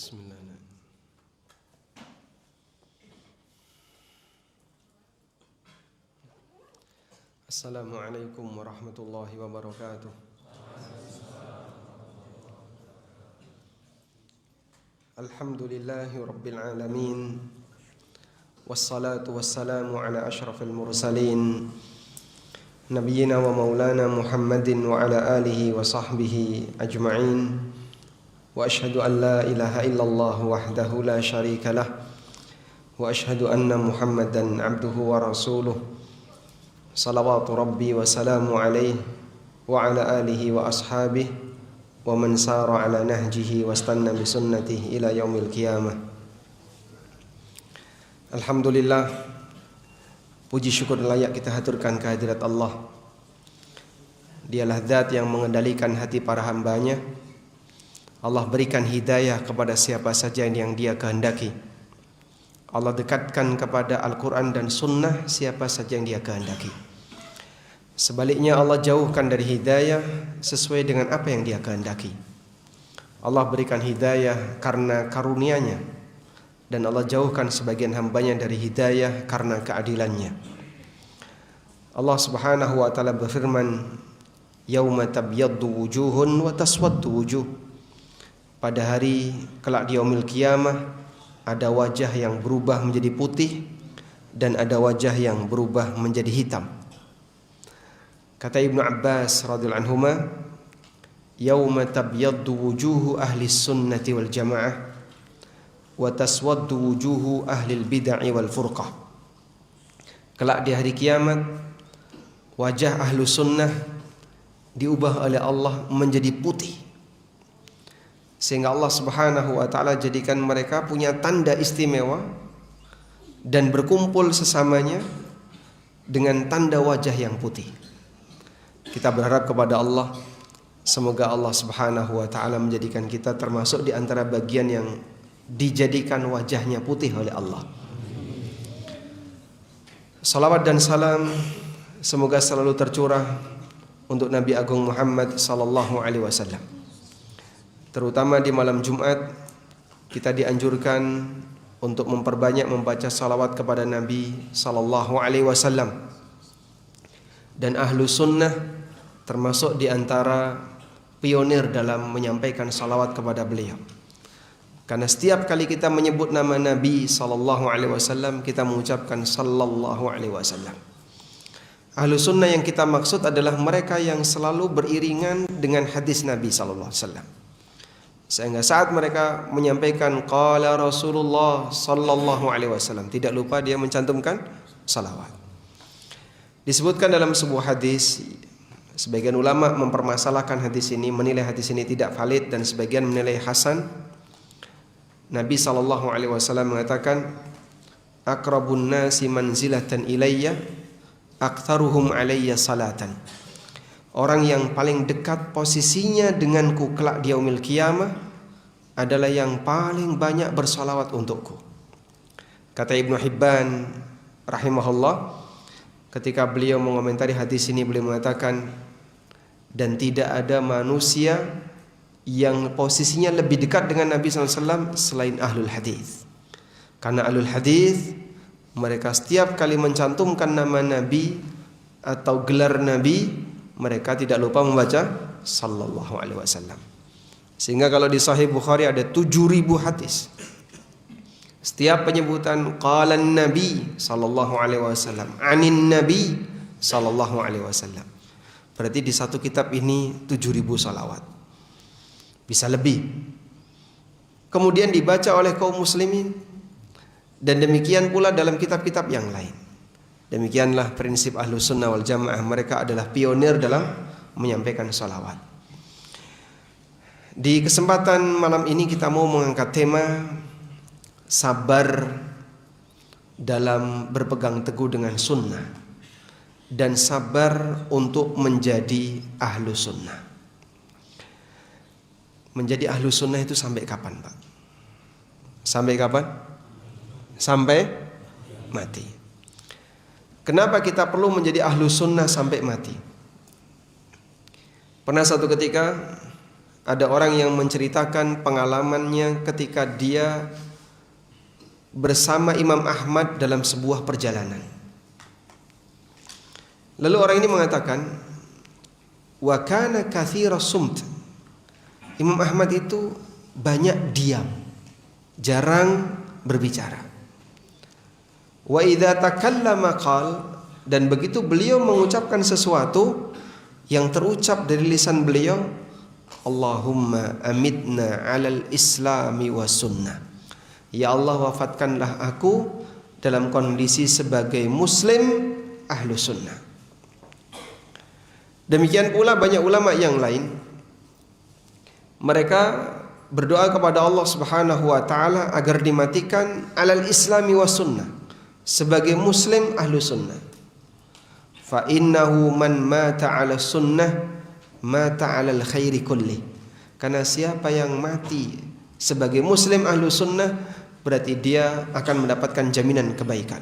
Bismillah. Assalamualaikum warahmatullahi wabarakatuh. Alhamdulillahi rabbil alamin. Wassalatu wassalamu ala ashrafil mursalin Nabiyyina wa maulana Muhammadin wa ala alihi wa sahbihi ajma'in. Wa ashhadu an la ilaha illallah wahdahu la syarika lah. Wa ashhadu anna Muhammadan abduhu wa rasuluh. Salawatu rabbi wa salamu alaihi wa ala alihi wa ashabihi wa man sara ala nahjihi wa istanna bi sunnatihi ila yaumil qiyamah. Alhamdulillah, puji syukur layak kita haturkan kehadirat Allah. Dialah zat yang mengendalikan hati para hambanya. Allah berikan hidayah kepada siapa saja yang Dia kehendaki. Allah dekatkan kepada Al-Quran dan Sunnah siapa saja yang Dia kehendaki. Sebaliknya Allah jauhkan dari hidayah sesuai dengan apa yang Dia kehendaki. Allah berikan hidayah karena karunia-Nya, dan Allah jauhkan sebagian hambanya dari hidayah karena keadilannya. Allah subhanahu wa ta'ala berfirman, Yauma tabyaddu wujuhun wa taswaddu wujuh. Pada hari kelak di yaumil qiyamah, ada wajah yang berubah menjadi putih dan ada wajah yang berubah menjadi hitam. Kata Ibnu Abbas radhiyallahu anhuma, Yauma tabyaddu wujuhu ahli sunnati wal jamaah wa taswaddu wujuhu ahli bid'ah wal furqah. Kelak di hari kiamat, wajah ahlu sunnah diubah oleh Allah menjadi putih, sehingga Allah subhanahu wa ta'ala jadikan mereka punya tanda istimewa dan berkumpul sesamanya dengan tanda wajah yang putih. Kita berharap kepada Allah, semoga Allah subhanahu wa ta'ala menjadikan kita termasuk di antara bagian yang dijadikan wajahnya putih oleh Allah. Salawat dan salam semoga selalu tercurah untuk Nabi Agung Muhammad sallallahu alaihi wasallam. Terutama di malam Jumat, kita dianjurkan untuk memperbanyak membaca salawat kepada Nabi sallallahu alaihi wasallam. Dan ahlu sunnah termasuk di antara pionir dalam menyampaikan salawat kepada beliau. Karena setiap kali kita menyebut nama Nabi sallallahu alaihi wasallam, kita mengucapkan sallallahu alaihi wasallam. Ahlu sunnah yang kita maksud adalah mereka yang selalu beriringan dengan hadis Nabi sallallahu alaihi wasallam. Sehingga saat mereka menyampaikan qala Rasulullah sallallahu alaihi wasallam, tidak lupa dia mencantumkan salawat. Disebutkan dalam sebuah hadis, sebagian ulama mempermasalahkan hadis ini, menilai hadis ini tidak valid, dan sebagian menilai hasan. Nabi sallallahu alaihi wasallam mengatakan, aqrabun nasi manzilatan ilayya aktsaruhum alayya salatan. Orang yang paling dekat posisinya denganku kelak di yaumil qiyamah adalah yang paling banyak bersalawat untukku. Kata Ibnu Hibban rahimahullah, ketika beliau mengomentari hadis ini, beliau mengatakan, dan tidak ada manusia yang posisinya lebih dekat dengan Nabi SAW selain ahlul hadis. Karena ahlul hadis, mereka setiap kali mencantumkan nama Nabi atau gelar Nabi, mereka tidak lupa membaca sallallahu alaihi wasallam. Sehingga kalau di Sahih Bukhari ada 7.000 hadis. Setiap penyebutan qala Nabi sallallahu alaihi wasallam, anin Nabi sallallahu alaihi wasallam, berarti di satu kitab ini 7.000 salawat. Bisa lebih. Kemudian dibaca oleh kaum muslimin, dan demikian pula dalam kitab-kitab yang lain. Demikianlah prinsip ahlu sunnah wal jamaah. Mereka adalah pionir dalam menyampaikan salawat. Di kesempatan malam ini kita mau mengangkat tema sabar dalam berpegang teguh dengan sunnah, dan sabar untuk menjadi ahlu sunnah. Menjadi ahlu sunnah itu sampai kapan, Pak? Sampai kapan? Sampai mati. Kenapa kita perlu menjadi ahlu sunnah sampai mati? Pernah satu ketika ada orang yang menceritakan pengalamannya ketika dia bersama Imam Ahmad dalam sebuah perjalanan. Lalu orang ini mengatakan, wa kana katsira sumt. Imam Ahmad itu banyak diam, jarang berbicara. Wa idza takallama qala, dan begitu beliau mengucapkan sesuatu yang terucap dari lisan beliau, Allahumma amitna 'alal islami wa sunnah. Ya Allah, wafatkanlah aku dalam kondisi sebagai muslim ahlu sunnah. Demikian pula banyak ulama yang lain, mereka berdoa kepada Allah Subhanahu wa taala agar dimatikan alal islami wa sunnah, sebagai muslim ahlu sunnah. Fa innahu man mata 'ala sunnah mata 'alal khairi kulli. Karena siapa yang mati sebagai muslim ahlu sunnah, berarti dia akan mendapatkan jaminan kebaikan.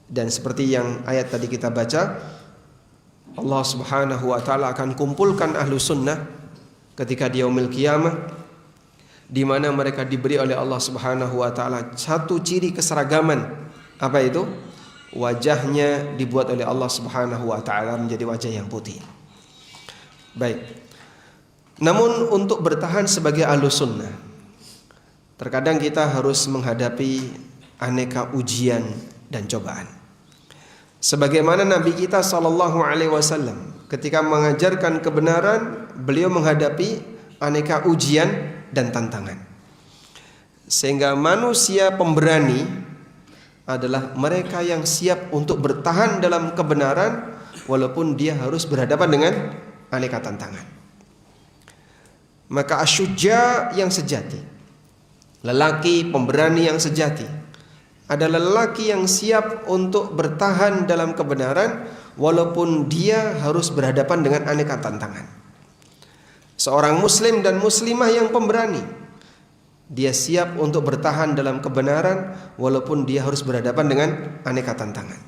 Dan seperti yang ayat tadi kita baca, Allah Subhanahu wa taala akan kumpulkan ahlu sunnah ketika di yaumil qiyamah, di mana mereka diberi oleh Allah Subhanahu wa taala satu ciri keseragaman. Apa itu? Wajahnya dibuat oleh Allah Subhanahu wa taala menjadi wajah yang putih. Baik. Namun untuk bertahan sebagai ahlu sunnah, terkadang kita harus menghadapi aneka ujian dan cobaan. Sebagaimana Nabi kita sallallahu alaihi wasallam ketika mengajarkan kebenaran, beliau menghadapi aneka ujian dan tantangan. Sehingga manusia pemberani adalah mereka yang siap untuk bertahan dalam kebenaran walaupun dia harus berhadapan dengan aneka tantangan. Maka asyuja yang sejati, lelaki pemberani yang sejati, adalah lelaki yang siap untuk bertahan dalam kebenaran walaupun dia harus berhadapan dengan aneka tantangan. Seorang muslim dan muslimah yang pemberani, dia siap untuk bertahan dalam kebenaran walaupun dia harus berhadapan dengan aneka tantangan.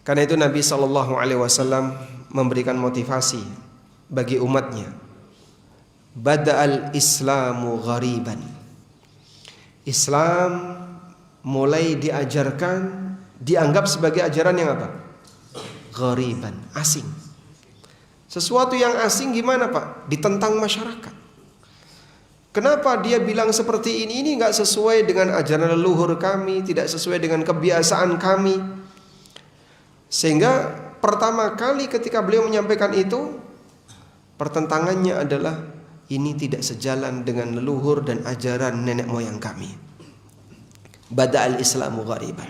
Karena itu Nabi SAW memberikan motivasi bagi umatnya. Bada'al Islamu ghariban. Islam mulai diajarkan, dianggap sebagai ajaran yang apa? Ghariban, asing. Sesuatu yang asing gimana Pak? Ditentang masyarakat. Kenapa dia bilang seperti ini? Ini gak sesuai dengan ajaran leluhur kami, tidak sesuai dengan kebiasaan kami. Sehingga pertama kali ketika beliau menyampaikan itu, pertentangannya adalah ini tidak sejalan dengan leluhur dan ajaran nenek moyang kami. Bada'al Islamu ghariban.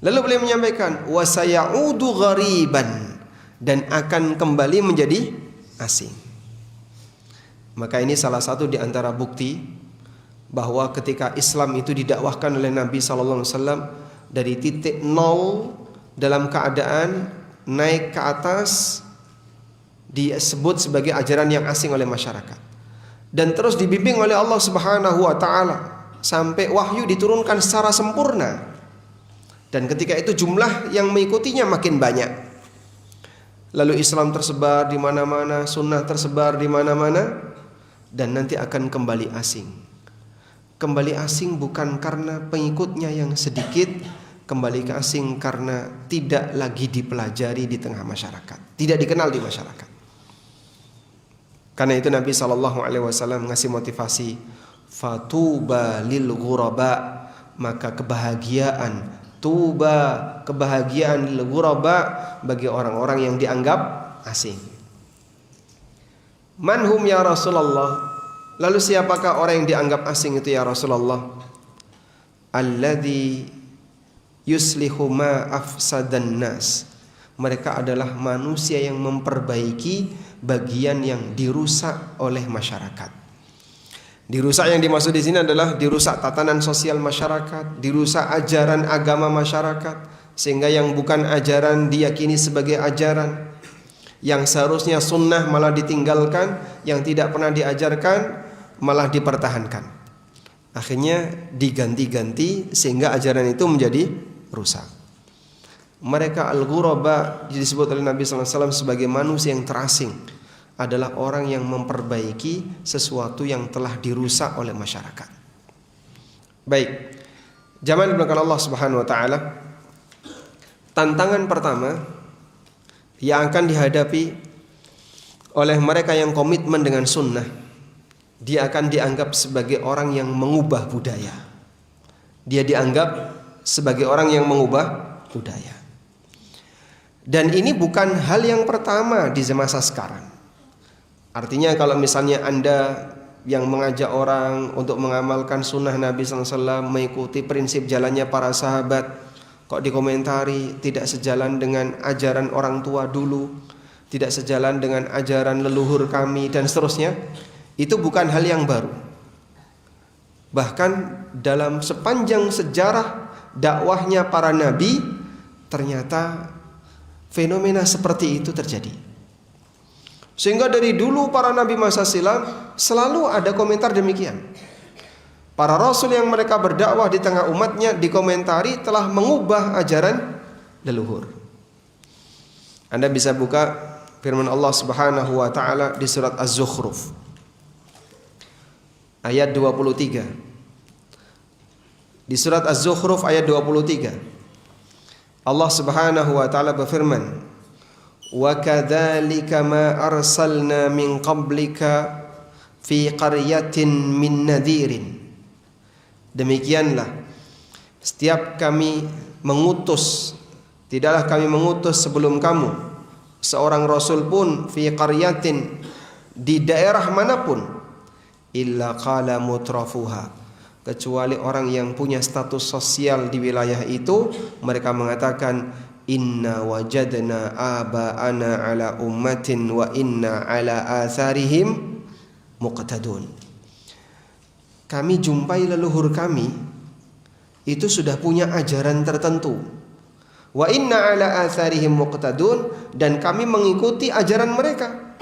Lalu beliau menyampaikan wa sayaudu ghariban, dan akan kembali menjadi asing. Maka ini salah satu di antara bukti bahwa ketika Islam itu didakwahkan oleh Nabi sallallahu alaihi wasallam dari titik nol dalam keadaan naik ke atas, disebut sebagai ajaran yang asing oleh masyarakat, dan terus dibimbing oleh Allah Subhanahu wa taala sampai wahyu diturunkan secara sempurna. Dan ketika itu jumlah yang mengikutinya makin banyak. Lalu Islam tersebar di mana-mana, sunnah tersebar di mana-mana, dan nanti akan kembali asing. Kembali asing bukan karena pengikutnya yang sedikit, kembali ke asing karena tidak lagi dipelajari di tengah masyarakat, tidak dikenal di masyarakat. Karena itu Nabi SAW ngasih motivasi, fatuba lil ghuraba, maka kebahagiaan, tuba, kebahagiaan lil ghuraba, bagi orang-orang yang dianggap asing. Manhum ya Rasulullah, lalu siapakah orang yang dianggap asing itu ya Rasulullah? Alladzi yuslihu ma afsadan nas, mereka adalah manusia yang memperbaiki bagian yang dirusak oleh masyarakat. Dirusak yang dimaksud di sini adalah dirusak tatanan sosial masyarakat, dirusak ajaran agama masyarakat, sehingga yang bukan ajaran diyakini sebagai ajaran, yang seharusnya sunnah malah ditinggalkan, yang tidak pernah diajarkan malah dipertahankan. Akhirnya diganti-ganti sehingga ajaran itu menjadi rusak. Mereka al-ghuraba disebut oleh Nabi SAW sebagai manusia yang terasing. adalah orang yang memperbaiki sesuatu yang telah dirusak oleh masyarakat. Baik, jamaah dimulakan Allah Subhanahu wa taala, tantangan pertama yang akan dihadapi oleh mereka yang komitmen dengan sunnah, dia akan dianggap sebagai orang yang mengubah budaya. Dia dianggap sebagai orang yang mengubah budaya. Dan ini bukan hal yang pertama di masa sekarang. Artinya kalau misalnya Anda yang mengajak orang untuk mengamalkan sunnah Nabi SAW, mengikuti prinsip jalannya para sahabat, kok dikomentari tidak sejalan dengan ajaran orang tua dulu, tidak sejalan dengan ajaran leluhur kami, dan seterusnya, itu bukan hal yang baru. Bahkan dalam sepanjang sejarah dakwahnya para nabi, ternyata fenomena seperti itu terjadi. Sehingga dari dulu para nabi masa silam selalu ada komentar demikian. Para rasul yang mereka berdakwah di tengah umatnya dikomentari telah mengubah ajaran leluhur. Anda bisa buka firman Allah Subhanahu wa taala di surat Az-Zukhruf ayat 23. Di surat Az-Zukhruf ayat 23, Allah Subhanahu wa taala berfirman, "Wa kadzalika ma arsalna min qablika fi qaryatin min nadhirin." Demikianlah setiap kami mengutus, tidaklah kami mengutus sebelum kamu seorang rasul pun fi qaryatin, di daerah manapun, illa qala mutrafuha, kecuali orang yang punya status sosial di wilayah itu, mereka mengatakan inna wajadna aba'ana ala ummatin wa inna ala atharihim muqtadun. Kami jumpai leluhur kami itu sudah punya ajaran tertentu, wa inna ala atharihim muqtadun, dan kami mengikuti ajaran mereka.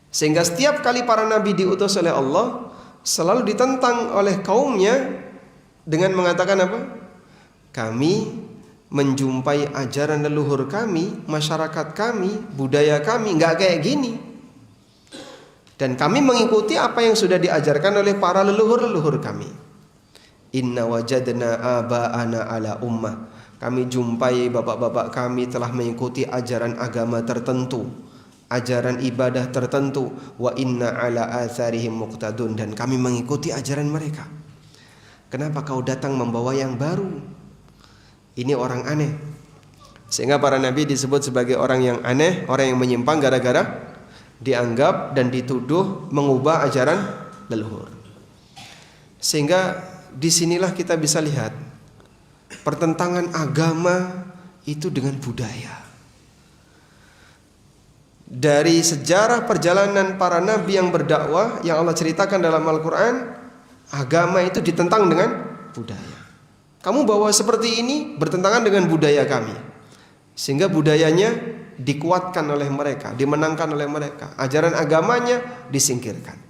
Sehingga setiap kali para nabi diutus oleh Allah selalu ditentang oleh kaumnya dengan mengatakan apa? Kami menjumpai ajaran leluhur kami, masyarakat kami, budaya kami enggak kayak gini. Dan kami mengikuti apa yang sudah diajarkan oleh para leluhur-leluhur kami. Inna wajadna aba'ana ala ummah. Kami jumpai bapak-bapak kami telah mengikuti ajaran agama tertentu, ajaran ibadah tertentu, wa inna ala atharihim muqtadun, dan kami mengikuti ajaran mereka. Kenapa kau datang membawa yang baru? Ini orang aneh. Sehingga para nabi disebut sebagai orang yang aneh, orang yang menyimpang, gara-gara dianggap dan dituduh mengubah ajaran leluhur. Sehingga disinilah kita bisa lihat pertentangan agama itu dengan budaya. Dari sejarah perjalanan para nabi yang berdakwah yang Allah ceritakan dalam Al-Quran, agama itu ditentang dengan budaya. Kamu bawa seperti ini bertentangan dengan budaya kami, sehingga budayanya dikuatkan oleh mereka, dimenangkan oleh mereka, ajaran agamanya disingkirkan.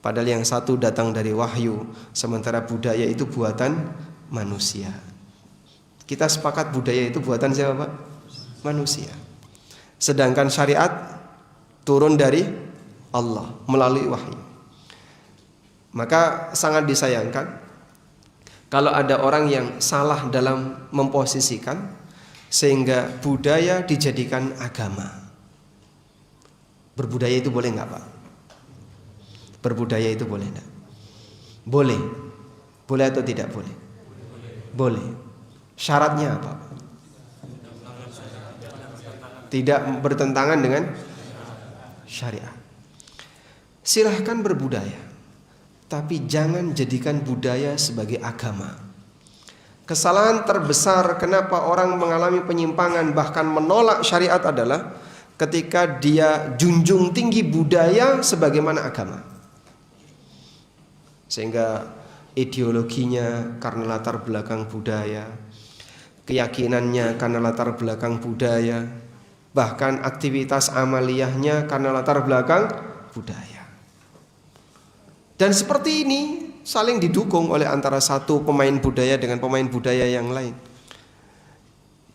Padahal yang satu datang dari wahyu, sementara budaya itu buatan manusia. Kita sepakat budaya itu buatan siapa, Pak? Manusia. Sedangkan syariat turun dari Allah melalui wahyu. Maka sangat disayangkan kalau ada orang yang salah dalam memposisikan sehingga budaya dijadikan agama. Berbudaya itu boleh enggak, Pak? Berbudaya itu boleh enggak? Boleh. Boleh atau tidak boleh? Boleh. Syaratnya apa? Tidak bertentangan dengan syariat. Silahkan berbudaya, tapi jangan jadikan budaya sebagai agama. Kesalahan terbesar kenapa orang mengalami penyimpangan bahkan menolak syariat adalah ketika dia junjung tinggi budaya sebagaimana agama. Sehingga ideologinya karena latar belakang budaya, keyakinannya karena latar belakang budaya, bahkan aktivitas amaliyahnya karena latar belakang budaya. Dan seperti ini saling didukung oleh antara satu pemain budaya dengan pemain budaya yang lain.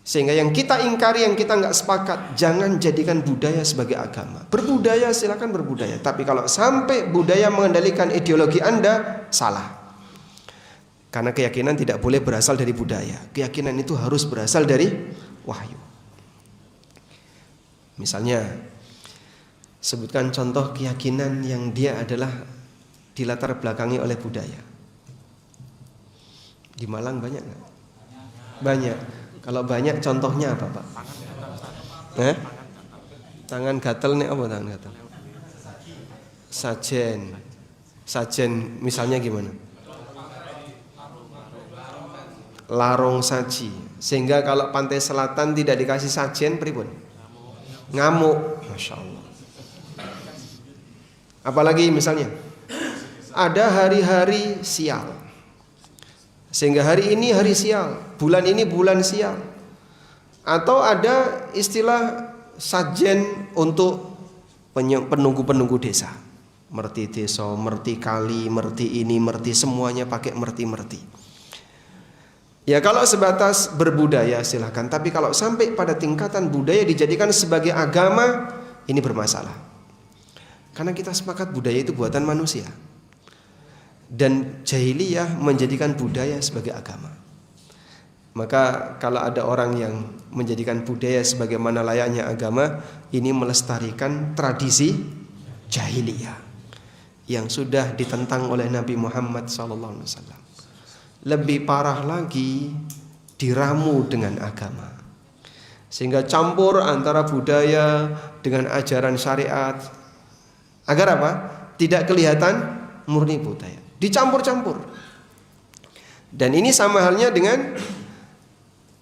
Sehingga yang kita ingkari, yang kita nggak sepakat, jangan jadikan budaya sebagai agama. Berbudaya silakan berbudaya, tapi kalau sampai budaya mengendalikan ideologi Anda, salah. Karena keyakinan tidak boleh berasal dari budaya. Keyakinan itu harus berasal dari wahyu. Misalnya, sebutkan contoh keyakinan yang dia adalah dilatar belakangi oleh budaya. Di Malang banyak nggak? Banyak. Kalau banyak contohnya apa, Pak? Tangan gatel nih, apa tangan gatel? Sajen misalnya gimana? Larung saji. Sehingga kalau pantai selatan tidak dikasih sajen, pripun? Ngamuk. Masya Allah. Apalagi misalnya ada hari-hari sial, sehingga hari ini hari sial, bulan ini bulan sial. Atau ada istilah sajen untuk penunggu-penunggu desa. Merti desa, merti kali, merti ini, merti, semuanya pakai merti-merti. Ya kalau sebatas berbudaya silakan, tapi kalau sampai pada tingkatan budaya dijadikan sebagai agama, ini bermasalah. Karena kita sepakat budaya itu buatan manusia. Dan jahiliyah menjadikan budaya sebagai agama. Maka kalau ada orang yang menjadikan budaya sebagaimana layaknya agama, ini melestarikan tradisi jahiliyah yang sudah ditentang oleh Nabi Muhammad SAW. Lebih parah lagi, diramu dengan agama, sehingga campur antara budaya dengan ajaran syariat. Agar apa? Tidak kelihatan murni budaya, dicampur-campur. Dan ini sama halnya dengan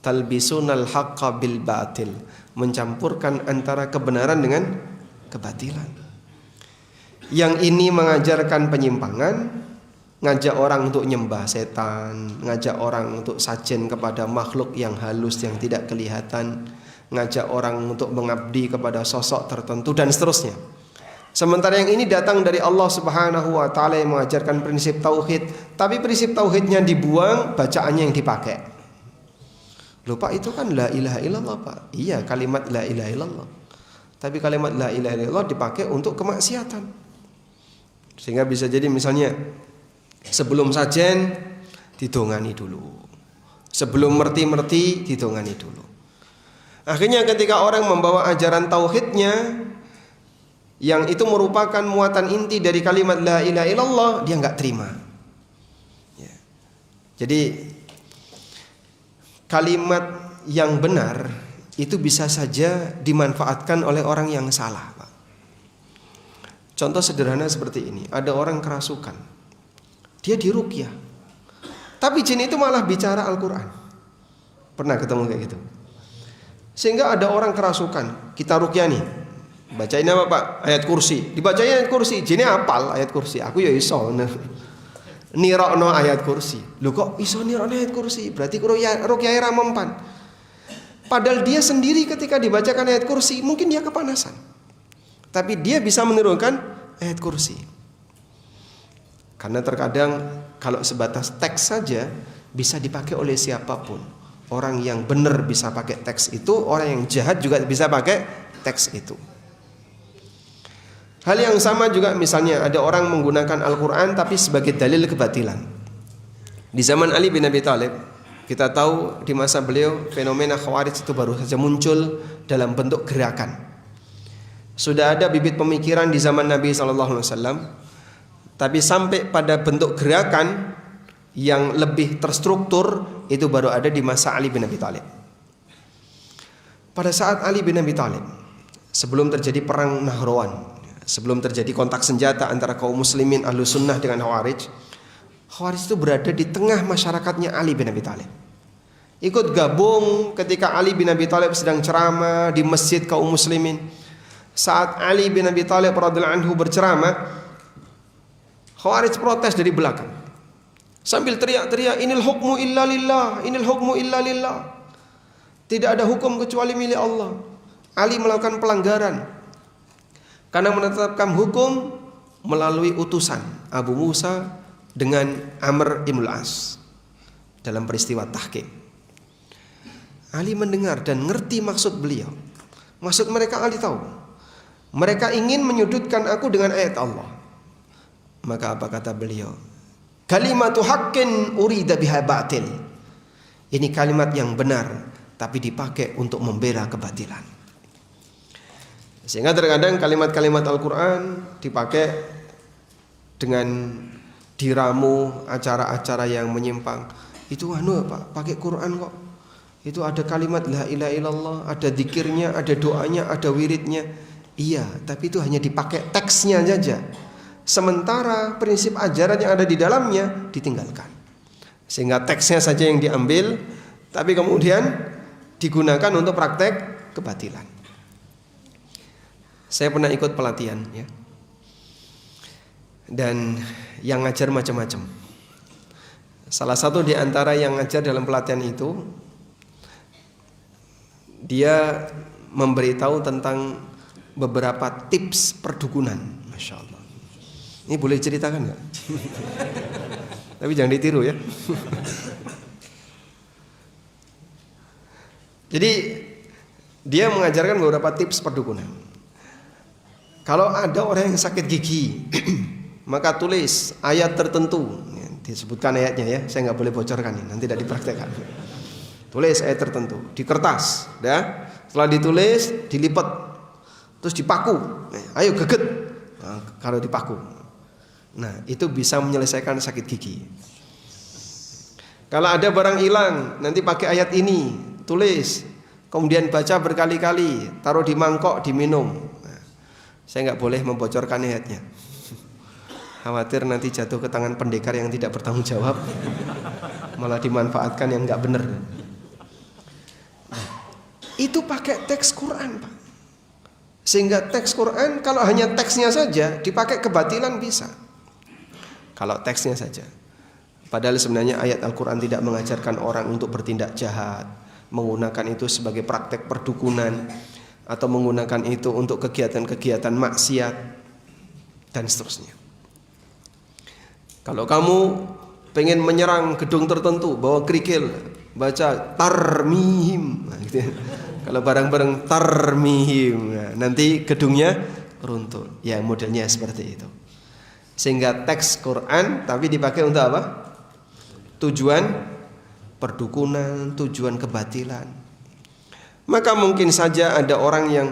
talbisunal haqqa bil batil, mencampurkan antara kebenaran dengan kebatilan. Yang ini mengajarkan penyimpangan, ngajak orang untuk nyembah setan, ngajak orang untuk sajen kepada makhluk yang halus yang tidak kelihatan, ngajak orang untuk mengabdi kepada sosok tertentu dan seterusnya. Sementara yang ini datang dari Allah Subhanahu wa taala yang mengajarkan prinsip tauhid, tapi prinsip tauhidnya dibuang, bacaannya yang dipakai. Loh Pak, itu kan la ilaha illallah Pak. Iya, kalimat la ilaha illallah. Tapi kalimat la ilaha illallah dipakai untuk kemaksiatan. Sehingga bisa jadi misalnya sebelum sajen didongani dulu, sebelum merti-merti didongani dulu. Akhirnya ketika orang membawa ajaran tauhidnya yang itu merupakan muatan inti dari kalimat la ilaha illallah, dia nggak terima. Ya. Jadi kalimat yang benar itu bisa saja dimanfaatkan oleh orang yang salah, Pak. Contoh sederhana seperti ini, ada orang kerasukan, dia diruqyah, tapi jin itu malah bicara Al-Quran. Pernah ketemu kayak gitu? Sehingga ada orang kerasukan, kita ruqyah nih, bacain apa Pak? Ayat kursi. Dibacain ayat kursi, jinnya hafal ayat kursi. Aku ya iso nirokno ayat kursi. Loh kok iso nirokno ayat kursi? Berarti ruqyah ra mempan. Padahal dia sendiri ketika dibacakan ayat kursi mungkin dia kepanasan, tapi dia bisa menirukan ayat kursi. Karena terkadang kalau sebatas teks saja bisa dipakai oleh siapapun. Orang yang benar bisa pakai teks itu, orang yang jahat juga bisa pakai teks itu. Hal yang sama juga misalnya ada orang menggunakan Al-Quran tapi sebagai dalil kebatilan. Di zaman Ali bin Abi Thalib, kita tahu di masa beliau fenomena Khawarij itu baru saja muncul dalam bentuk gerakan. Sudah ada bibit pemikiran di zaman Nabi SAW, tapi sampai pada bentuk gerakan yang lebih terstruktur itu baru ada di masa Ali bin Abi Thalib. Pada saat Ali bin Abi Thalib, sebelum terjadi perang Nahrawan, sebelum terjadi kontak senjata antara kaum muslimin Ahlus Sunnah dengan Khawarij, Khawarij itu berada di tengah masyarakatnya Ali bin Abi Thalib. Ikut gabung ketika Ali bin Abi Thalib sedang ceramah di masjid kaum muslimin. Saat Ali bin Abi Thalib radhiyallahu anhu berceramah, Khawarij protes dari belakang sambil teriak-teriak, inil hukmu illa lillah, inil hukmu illa lillah. Tidak ada hukum kecuali milik Allah. Ali melakukan pelanggaran karena menetapkan hukum melalui utusan Abu Musa dengan Amr ibn al-As dalam peristiwa tahkim. ahli mendengar dan ngerti maksud beliau. Maksud mereka ahli tahu. Mereka ingin menyudutkan aku dengan ayat Allah. Maka apa kata beliau? Kalimatu haqqin urida biha batil. Ini kalimat yang benar tapi dipakai untuk membela kebatilan. Sehingga terkadang kalimat-kalimat Al-Quran dipakai dengan diramu acara-acara yang menyimpang. Itu Pak, pakai Quran kok. Itu ada kalimat la ilaha illallah, ada zikirnya, ada doanya, ada wiridnya. Iya, tapi itu hanya dipakai teksnya saja. Sementara prinsip ajaran yang ada di dalamnya ditinggalkan. Sehingga teksnya saja yang diambil, tapi kemudian digunakan untuk praktek kebatilan. Saya pernah ikut pelatihan ya. Dan yang ngajar macam-macam. Salah satu di antara yang ngajar dalam pelatihan itu, dia memberitahu tentang beberapa tips perdukunan. Masya Allah. Ini boleh ceritakan nggak? Tapi jangan ditiru ya. Jadi dia mengajarkan beberapa tips perdukunan. Kalau ada orang yang sakit gigi, maka tulis ayat tertentu. Disebutkan ayatnya ya, saya nggak boleh bocorkan ini, nanti tidak dipraktekkan. Tulis ayat tertentu di kertas, ya. Setelah ditulis, dilipat, terus dipaku. Ayo geget. Nah, kalau dipaku, nah itu bisa menyelesaikan sakit gigi. Kalau ada barang hilang, nanti pakai ayat ini, tulis, kemudian baca berkali-kali, taruh di mangkok, diminum. Saya nggak boleh membocorkan ayatnya. Khawatir nanti jatuh ke tangan pendekar yang tidak bertanggung jawab, malah dimanfaatkan yang nggak benar. Nah, itu pakai teks Quran, Pak. Sehingga teks Quran kalau hanya teksnya saja dipakai kebatilan bisa. Kalau teksnya saja. Padahal sebenarnya ayat Al-Quran tidak mengajarkan orang untuk bertindak jahat, menggunakan itu sebagai praktek perdukunan, atau menggunakan itu untuk kegiatan-kegiatan maksiat dan seterusnya. Kalau kamu pengen menyerang gedung tertentu, bawa kerikil, baca tarmihim. Nah, gitu ya. Kalau barang-barang tarmihim, nah, nanti gedungnya runtuh. Ya modelnya seperti itu. Sehingga teks Quran tapi dipakai untuk apa? Tujuan perdukunan, tujuan kebatilan. Maka mungkin saja ada orang yang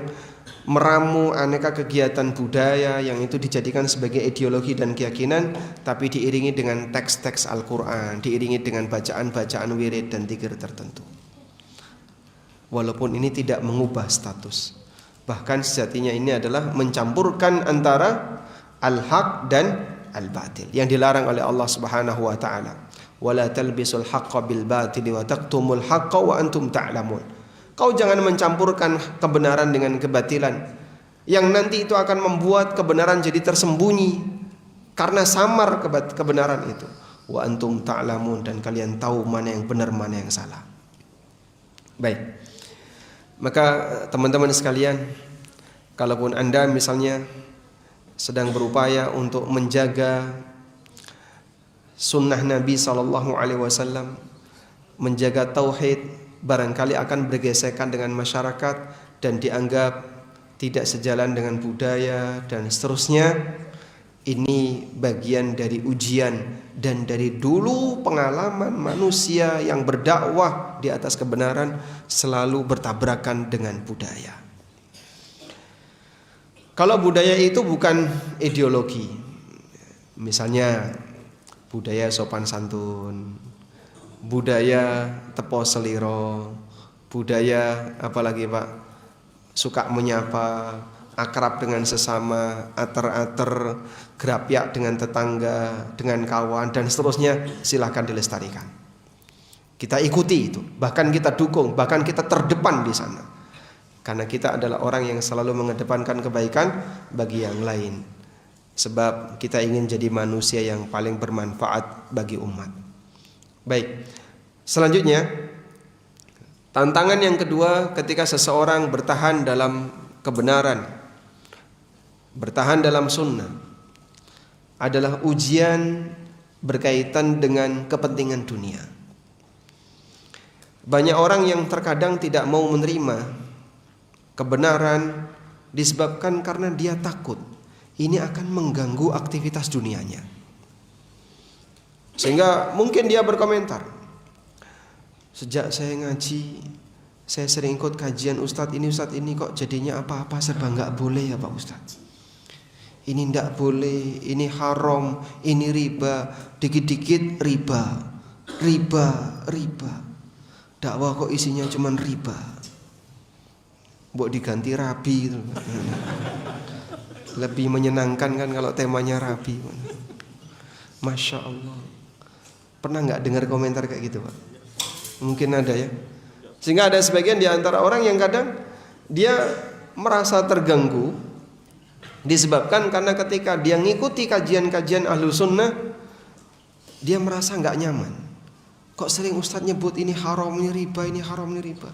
meramu aneka kegiatan budaya yang itu dijadikan sebagai ideologi dan keyakinan, tapi diiringi dengan teks-teks Al-Quran, diiringi dengan bacaan-bacaan wirid dan zikir tertentu. Walaupun ini tidak mengubah status, bahkan sejatinya ini adalah mencampurkan antara al-haq dan al-batil yang dilarang oleh Allah Subhanahu wa taala. Wala talbisul haqqo bil batili wa taqtumul haqqo wa antum ta'lamun. Kau jangan mencampurkan kebenaran dengan kebatilan, yang nanti itu akan membuat kebenaran jadi tersembunyi karena samar kebenaran itu. Wa antum ta'lamun, dan kalian tahu mana yang benar mana yang salah. Baik. Maka teman-teman sekalian, kalaupun Anda misalnya sedang berupaya untuk menjaga sunnah Nabi SAW, menjaga tauhid, barangkali akan bergesekan dengan masyarakat dan dianggap tidak sejalan dengan budaya dan seterusnya. Ini bagian dari ujian dan dari dulu pengalaman manusia yang berdakwah di atas kebenaran selalu bertabrakan dengan budaya. Kalau budaya itu bukan ideologi, misalnya budaya sopan santun, budaya tepo seliro, budaya apalagi Pak, suka menyapa, akrab dengan sesama, ater-ater, gerapyak dengan tetangga, dengan kawan dan seterusnya, silahkan dilestarikan. Kita ikuti itu, bahkan kita dukung, bahkan kita terdepan di sana. Karena kita adalah orang yang selalu mengedepankan kebaikan bagi yang lain. Sebab kita ingin jadi manusia yang paling bermanfaat bagi umat. Baik, selanjutnya tantangan yang kedua ketika seseorang bertahan dalam kebenaran, bertahan dalam sunnah, adalah ujian berkaitan dengan kepentingan dunia. Banyak orang yang terkadang tidak mau menerima kebenaran disebabkan karena dia takut ini akan mengganggu aktivitas dunianya. Sehingga mungkin dia berkomentar, sejak saya ngaji, saya sering ikut kajian Ustadz ini kok jadinya apa-apa serba nggak boleh ya Pak Ustadz. Ini nggak boleh, ini haram, ini riba, dikit-dikit riba. Dakwah kok isinya cuman riba. Mbok diganti rabi gitu. Lebih menyenangkan kan kalau temanya rabi. Masya Allah. Pernah nggak dengar komentar kayak gitu Pak? Mungkin ada ya. Sehingga ada sebagian di antara orang yang kadang dia merasa terganggu disebabkan karena ketika dia ngikuti kajian-kajian ahlu sunnah, dia merasa nggak nyaman. Kok sering Ustadz nyebut ini haram, ini riba, ini haram, ini riba.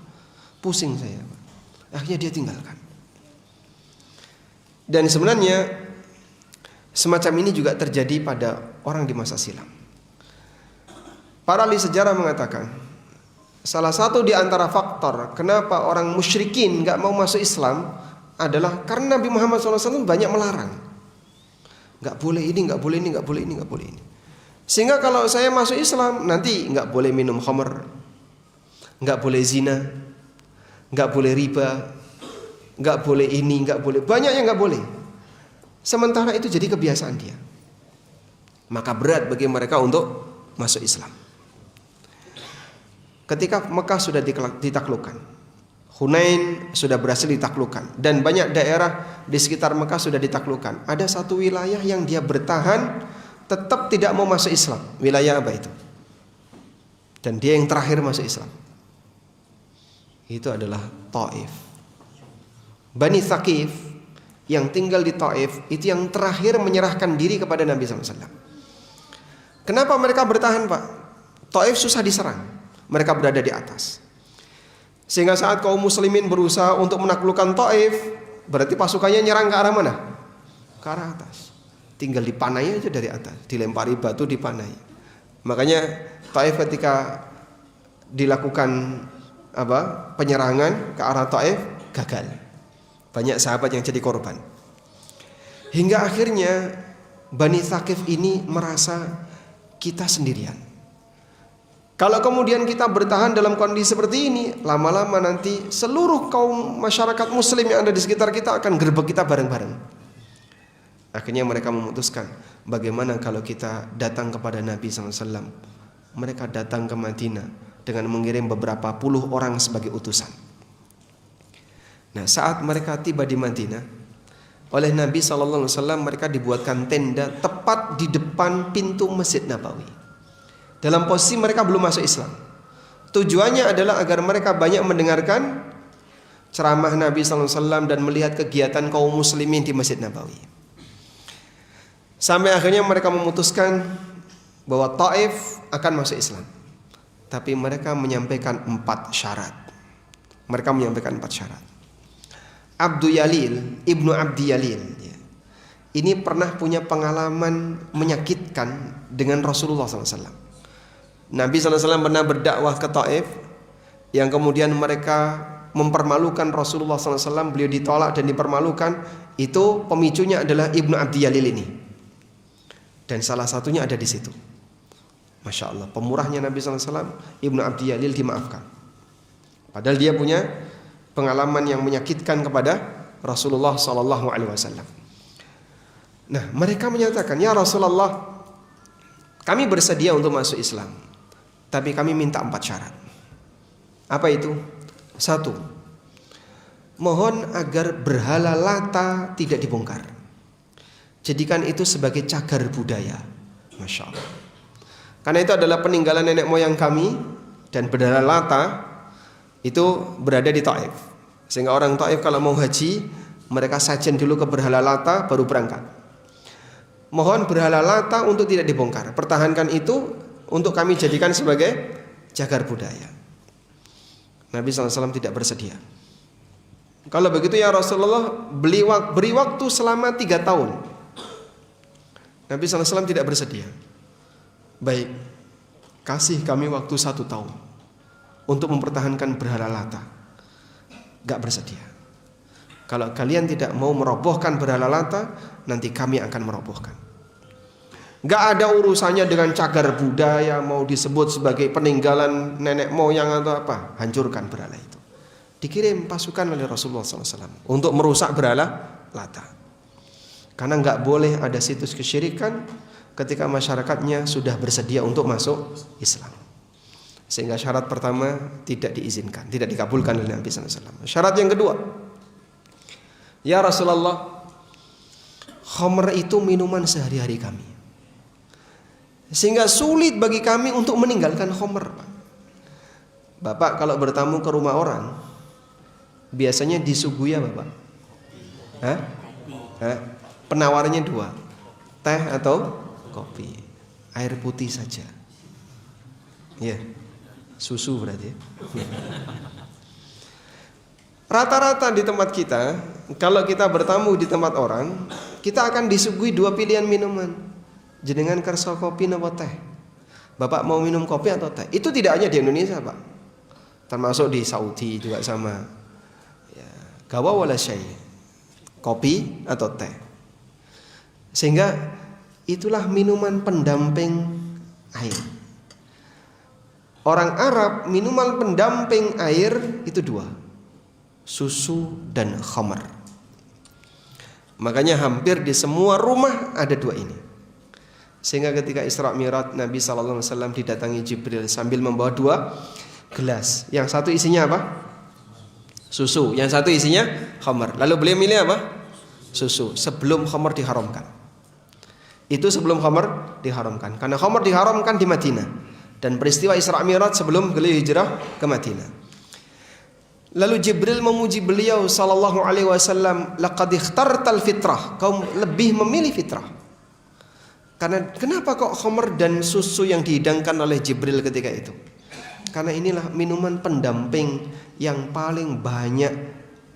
Pusing saya. Akhirnya dia tinggalkan. Dan sebenarnya semacam ini juga terjadi pada orang di masa silam. Para ahli sejarah mengatakan, salah satu di antara faktor kenapa orang musyrikin gak mau masuk Islam adalah karena Nabi Muhammad SAW banyak melarang. Gak boleh ini, gak boleh ini, gak boleh ini, gak boleh ini. Sehingga kalau saya masuk Islam nanti gak boleh minum khamr, gak boleh zina, gak boleh riba, gak boleh ini, gak boleh, banyak yang gak boleh. Sementara itu jadi kebiasaan dia. Maka berat bagi mereka untuk masuk Islam. Ketika Mekah sudah ditaklukkan, Hunain sudah berhasil ditaklukkan, dan banyak daerah di sekitar Mekah sudah ditaklukkan. Ada satu wilayah yang dia bertahan tetap tidak mau masuk Islam. Wilayah apa itu? Dan dia yang terakhir masuk Islam. Itu adalah Taif. Bani Thaqif yang tinggal di Taif itu yang terakhir menyerahkan diri kepada Nabi SAW. Kenapa mereka bertahan Pak? Taif susah diserang. Mereka berada di atas. Sehingga saat kaum muslimin berusaha untuk menaklukkan Taif, berarti pasukannya nyerang ke arah mana? Ke arah atas. Tinggal dipanai aja dari atas, dilempari batu, dipanai. Makanya Taif ketika dilakukan penyerangan ke arah Taif gagal. Banyak sahabat yang jadi korban. Hingga akhirnya Bani Thaqif ini merasa kita sendirian. Kalau kemudian kita bertahan dalam kondisi seperti ini, lama-lama nanti seluruh kaum masyarakat muslim yang ada di sekitar kita akan gerbek kita bareng-bareng. Akhirnya mereka memutuskan, bagaimana kalau kita datang kepada Nabi SAW. Mereka datang ke Madinah dengan mengirim beberapa puluh orang sebagai utusan. Nah, saat mereka tiba di Madinah, oleh Nabi SAW mereka dibuatkan tenda tepat di depan pintu Masjid Nabawi. Dalam posisi mereka belum masuk Islam. Tujuannya adalah agar mereka banyak mendengarkan ceramah Nabi SAW dan melihat kegiatan kaum muslimin di Masjid Nabawi. Sampai akhirnya mereka memutuskan bahwa Taif akan masuk Islam. Tapi mereka menyampaikan 4 syarat. Mereka menyampaikan 4 syarat. Ibnu Abdi Yalil, ini pernah punya pengalaman menyakitkan dengan Rasulullah SAW. Nabi SAW pernah berdakwah ke Taif, yang kemudian mereka mempermalukan Rasulullah SAW. Beliau ditolak dan dipermalukan. Itu pemicunya adalah Ibnu Abdi Yalil ini. Dan salah satunya ada di situ. Masya Allah, pemurahnya Nabi SAW, Ibnu Abdi Yalil dimaafkan. Padahal dia punya pengalaman yang menyakitkan kepada Rasulullah SAW. Nah, mereka menyatakan, ya Rasulullah, kami bersedia untuk masuk Islam, tapi kami minta 4 syarat. Apa itu? 1, mohon agar berhala Lata tidak dibongkar. Jadikan itu sebagai cagar budaya. Masya Allah. Karena itu adalah peninggalan nenek moyang kami. Dan berhala Lata itu berada di Taif. Sehingga orang Taif kalau mau haji, mereka sajen dulu ke berhala Lata baru berangkat. Mohon berhala Lata untuk tidak dibongkar. Pertahankan itu untuk kami jadikan sebagai cagar budaya. Nabi SAW tidak bersedia. Kalau begitu ya Rasulullah, beri waktu selama 3 tahun. Nabi SAW tidak bersedia. Baik, kasih kami waktu 1 tahun. untuk mempertahankan berhala Lata. Gak bersedia. Kalau kalian tidak mau merobohkan berhala Lata, nanti kami akan merobohkan. Gak ada urusannya dengan cagar budaya, mau disebut sebagai peninggalan nenek moyang atau apa. Hancurkan berhala itu. Dikirim pasukan oleh Rasulullah SAW untuk merusak berhala Lata. Karena gak boleh ada situs kesyirikan ketika masyarakatnya sudah bersedia untuk masuk Islam. Sehingga syarat pertama tidak diizinkan, tidak dikabulkan oleh Nabi SAW. Syarat yang kedua, ya Rasulullah, khamr itu minuman sehari-hari kami, sehingga sulit bagi kami untuk meninggalkan khamr. Bapak kalau bertamu ke rumah orang, biasanya disuguhi apa Pak? Penawarnya dua, teh atau kopi. Air putih saja. Ya, susu berarti. Rata-rata di tempat kita, kalau kita bertamu di tempat orang, kita akan disuguhi dua pilihan minuman. Jenengan kerso kopi atau teh? Bapak mau minum kopi atau teh? Itu tidak hanya di Indonesia Pak, termasuk di Saudi juga sama. Ya, gawa wala syai, kopi atau teh. Sehingga itulah minuman pendamping air. Orang Arab minuman pendamping air itu dua, susu dan khamar. Makanya hampir di semua rumah ada dua ini. Sehingga ketika Isra Mi'raj Nabi SAW didatangi Jibril sambil membawa dua gelas. Yang satu isinya apa? Susu. Yang satu isinya khamar. Lalu beliau milih apa? Susu. Sebelum khamar diharamkan. Itu sebelum khamar diharamkan. Karena khamar diharamkan di Madinah. Dan peristiwa Isra Mi'raj sebelum beliau hijrah ke Madinah. Lalu Jibril memuji beliau sallallahu alaihi wasallam, laqad ikhtartal fitrah, kau lebih memilih fitrah. Karena kenapa kok khamr dan susu yang dihidangkan oleh Jibril ketika itu? Karena inilah minuman pendamping yang paling banyak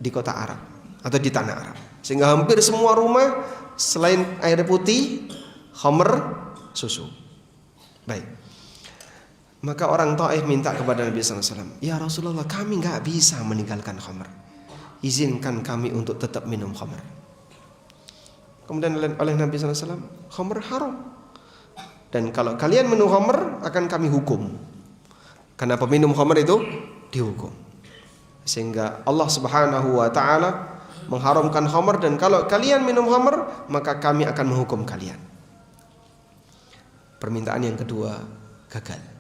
di kota Arab atau di tanah Arab. Sehingga hampir semua rumah selain air putih, khamr, susu. Baik. Maka orang Taif minta kepada Nabi SAW, ya Rasulullah, kami gak bisa meninggalkan khamr. Izinkan kami untuk tetap minum khamr. Kemudian oleh Nabi SAW, khamr haram. Dan kalau kalian minum khamr, akan kami hukum. Karena peminum khamr itu dihukum. Sehingga Allah Subhanahu wa ta'ala mengharamkan khamr. Dan kalau kalian minum khamr, maka kami akan menghukum kalian. Permintaan yang kedua gagal.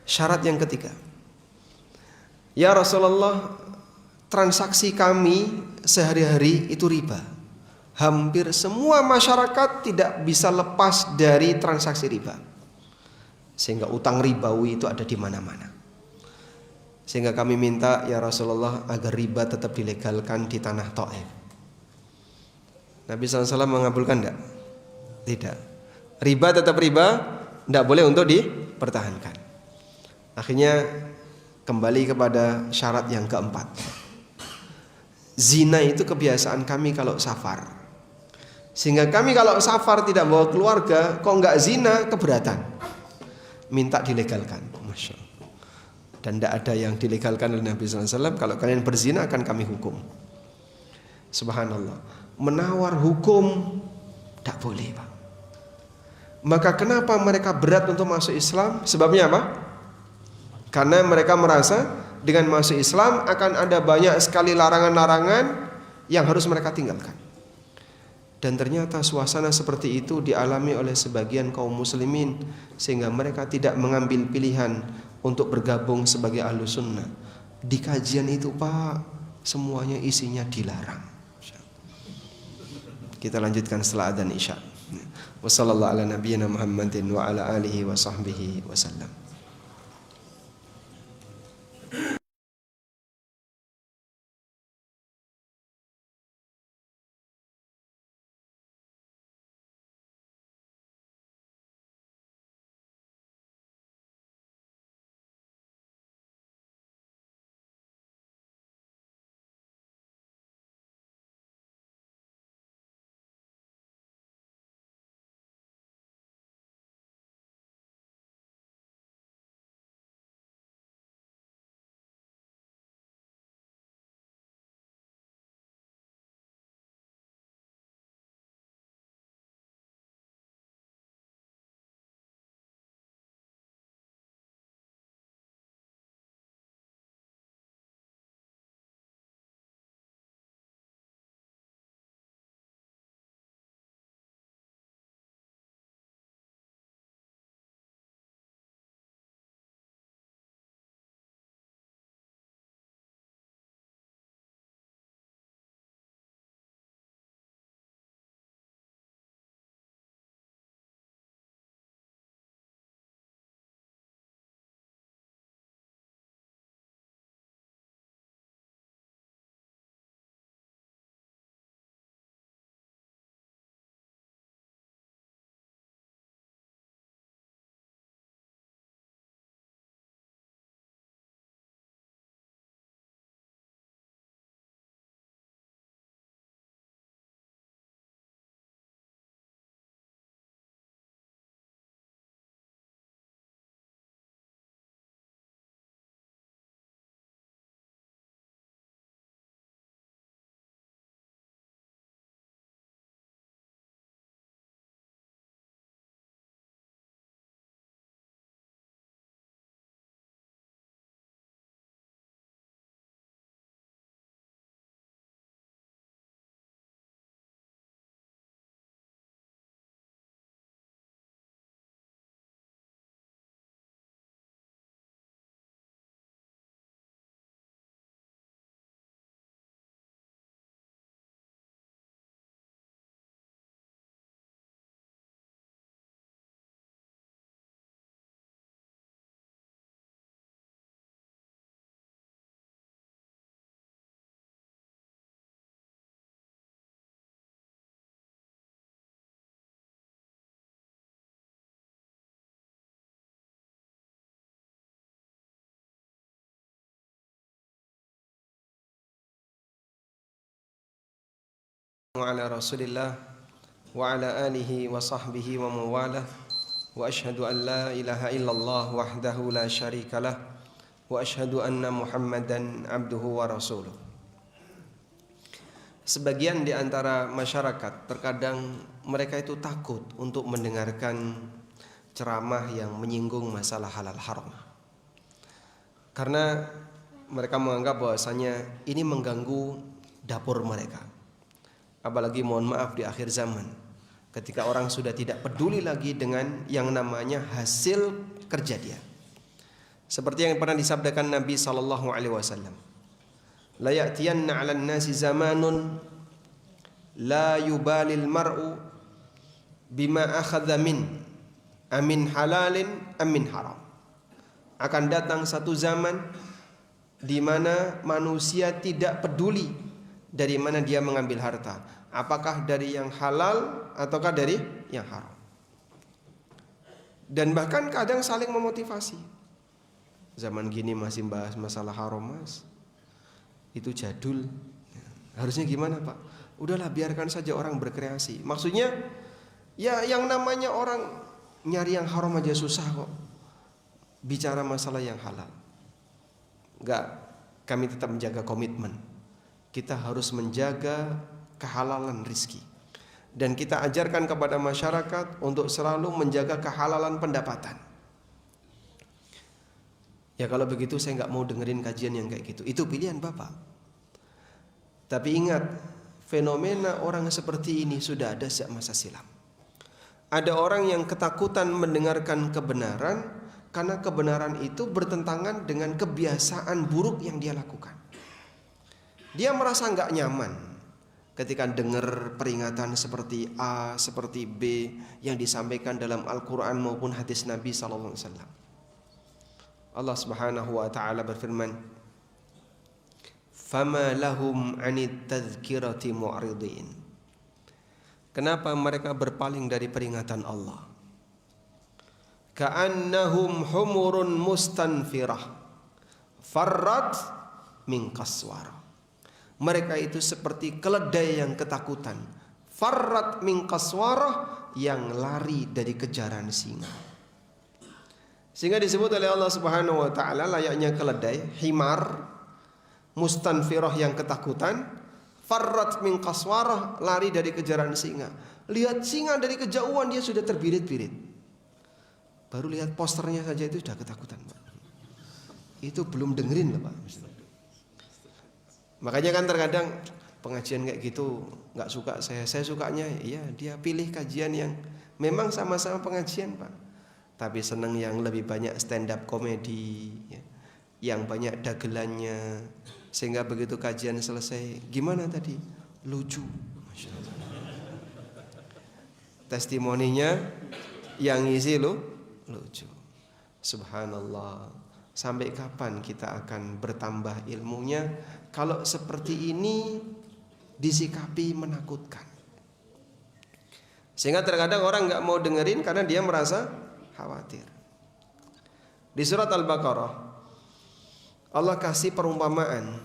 Syarat yang ketiga, ya Rasulullah, transaksi kami sehari-hari itu riba. Hampir semua masyarakat tidak bisa lepas dari transaksi riba. Sehingga utang ribawi itu ada di mana-mana. Sehingga kami minta ya Rasulullah agar riba tetap dilegalkan di tanah Taif. Nabi SAW mengabulkan enggak? Tidak. Riba tetap riba, tidak boleh untuk dipertahankan. Akhirnya kembali kepada syarat yang keempat. Zina itu kebiasaan kami kalau safar. Sehingga kami kalau safar tidak bawa keluarga, kok enggak zina, keberatan. Minta dilegalkan. Masya Allah. Dan tidak ada yang dilegalkan oleh Nabi SAW. Kalau kalian berzina akan kami hukum. Subhanallah. Menawar hukum tidak boleh Pak. Maka kenapa mereka berat untuk masuk Islam? Sebabnya apa? Karena mereka merasa dengan masuk Islam akan ada banyak sekali larangan-larangan yang harus mereka tinggalkan. Dan ternyata suasana seperti itu dialami oleh sebagian kaum muslimin, sehingga mereka tidak mengambil pilihan untuk bergabung sebagai ahlus sunnah. Di kajian itu Pak, semuanya isinya dilarang. Kita lanjutkan setelah adzan Isya. Wassallallahu ala nabiyyina Muhammadin wa ala alihi wa sahbihi wasallam. Ala Rasulillah wa ala alihi wa sahbihi wa mawalah wa ashhadu an la ilaha illallah wahdahu la syarikalah wa ashhadu anna Muhammadan abduhu wa rasuluh. Sebagian di antara masyarakat terkadang mereka itu takut untuk mendengarkan ceramah yang menyinggung masalah halal haram, karena mereka menganggap bahwasanya ini mengganggu dapur mereka. Apalagi mohon maaf di akhir zaman, ketika orang sudah tidak peduli lagi dengan yang namanya hasil kerja dia. Seperti yang pernah disabdakan Nabi sallallahu alaihi wasallam, la ya'tiyanna 'alan nasi zamanun la yubalil mar'u bima akhadha min amin halalin amin haram. Akan datang satu zaman di mana manusia tidak peduli dari mana dia mengambil harta, apakah dari yang halal ataukah dari yang haram. Dan bahkan kadang saling memotivasi. Zaman gini masih bahas masalah haram, Mas, itu jadul. Harusnya gimana, Pak? Udahlah, biarkan saja orang berkreasi. Maksudnya ya yang namanya orang nyari yang haram aja susah kok, bicara masalah yang halal. Enggak, kami tetap menjaga komitmen. Kita harus menjaga kehalalan rizki, dan kita ajarkan kepada masyarakat untuk selalu menjaga kehalalan pendapatan. Ya kalau begitu saya nggak mau dengerin kajian yang kayak gitu. Itu pilihan Bapak. Tapi ingat, fenomena orang seperti ini sudah ada sejak masa silam. Ada orang yang ketakutan mendengarkan kebenaran karena kebenaran itu bertentangan dengan kebiasaan buruk yang dia lakukan. Dia merasa nggak nyaman ketika dengar peringatan seperti A, seperti B yang disampaikan dalam Al-Quran maupun hadis Nabi sallallahu alaihi wasallam. Allah Subhanahu wa taala berfirman, "Fama lahum 'anit tadhkirati mu'ridin." Kenapa mereka berpaling dari peringatan Allah? Ka'annahum humurun mustanfirah farrat min qaswara. Mereka itu seperti keledai yang ketakutan, farrat min qaswarah, yang lari dari kejaran singa. Sehingga disebut oleh Allah Subhanahu wa taala layaknya keledai, himar, mustanfirah yang ketakutan, farrat min qaswarah, lari dari kejaran singa. Lihat singa dari kejauhan dia sudah terbirit-birit. Baru lihat posternya saja itu sudah ketakutan, Pak. Itu belum dengerin loh, Pak. Makanya kan terkadang pengajian kayak gitu nggak suka saya sukanya ya dia pilih kajian yang memang sama-sama pengajian, Pak, tapi seneng yang lebih banyak stand up komedi ya, yang banyak dagelannya, sehingga begitu kajian selesai, gimana tadi, lucu, Masya Allah. Testimoninya yang ngisi lucu. Subhanallah. Sampai kapan kita akan bertambah ilmunya kalau seperti ini disikapi menakutkan? Sehingga terkadang orang nggak mau dengerin karena dia merasa khawatir. Di surat Al-Baqarah Allah kasih perumpamaan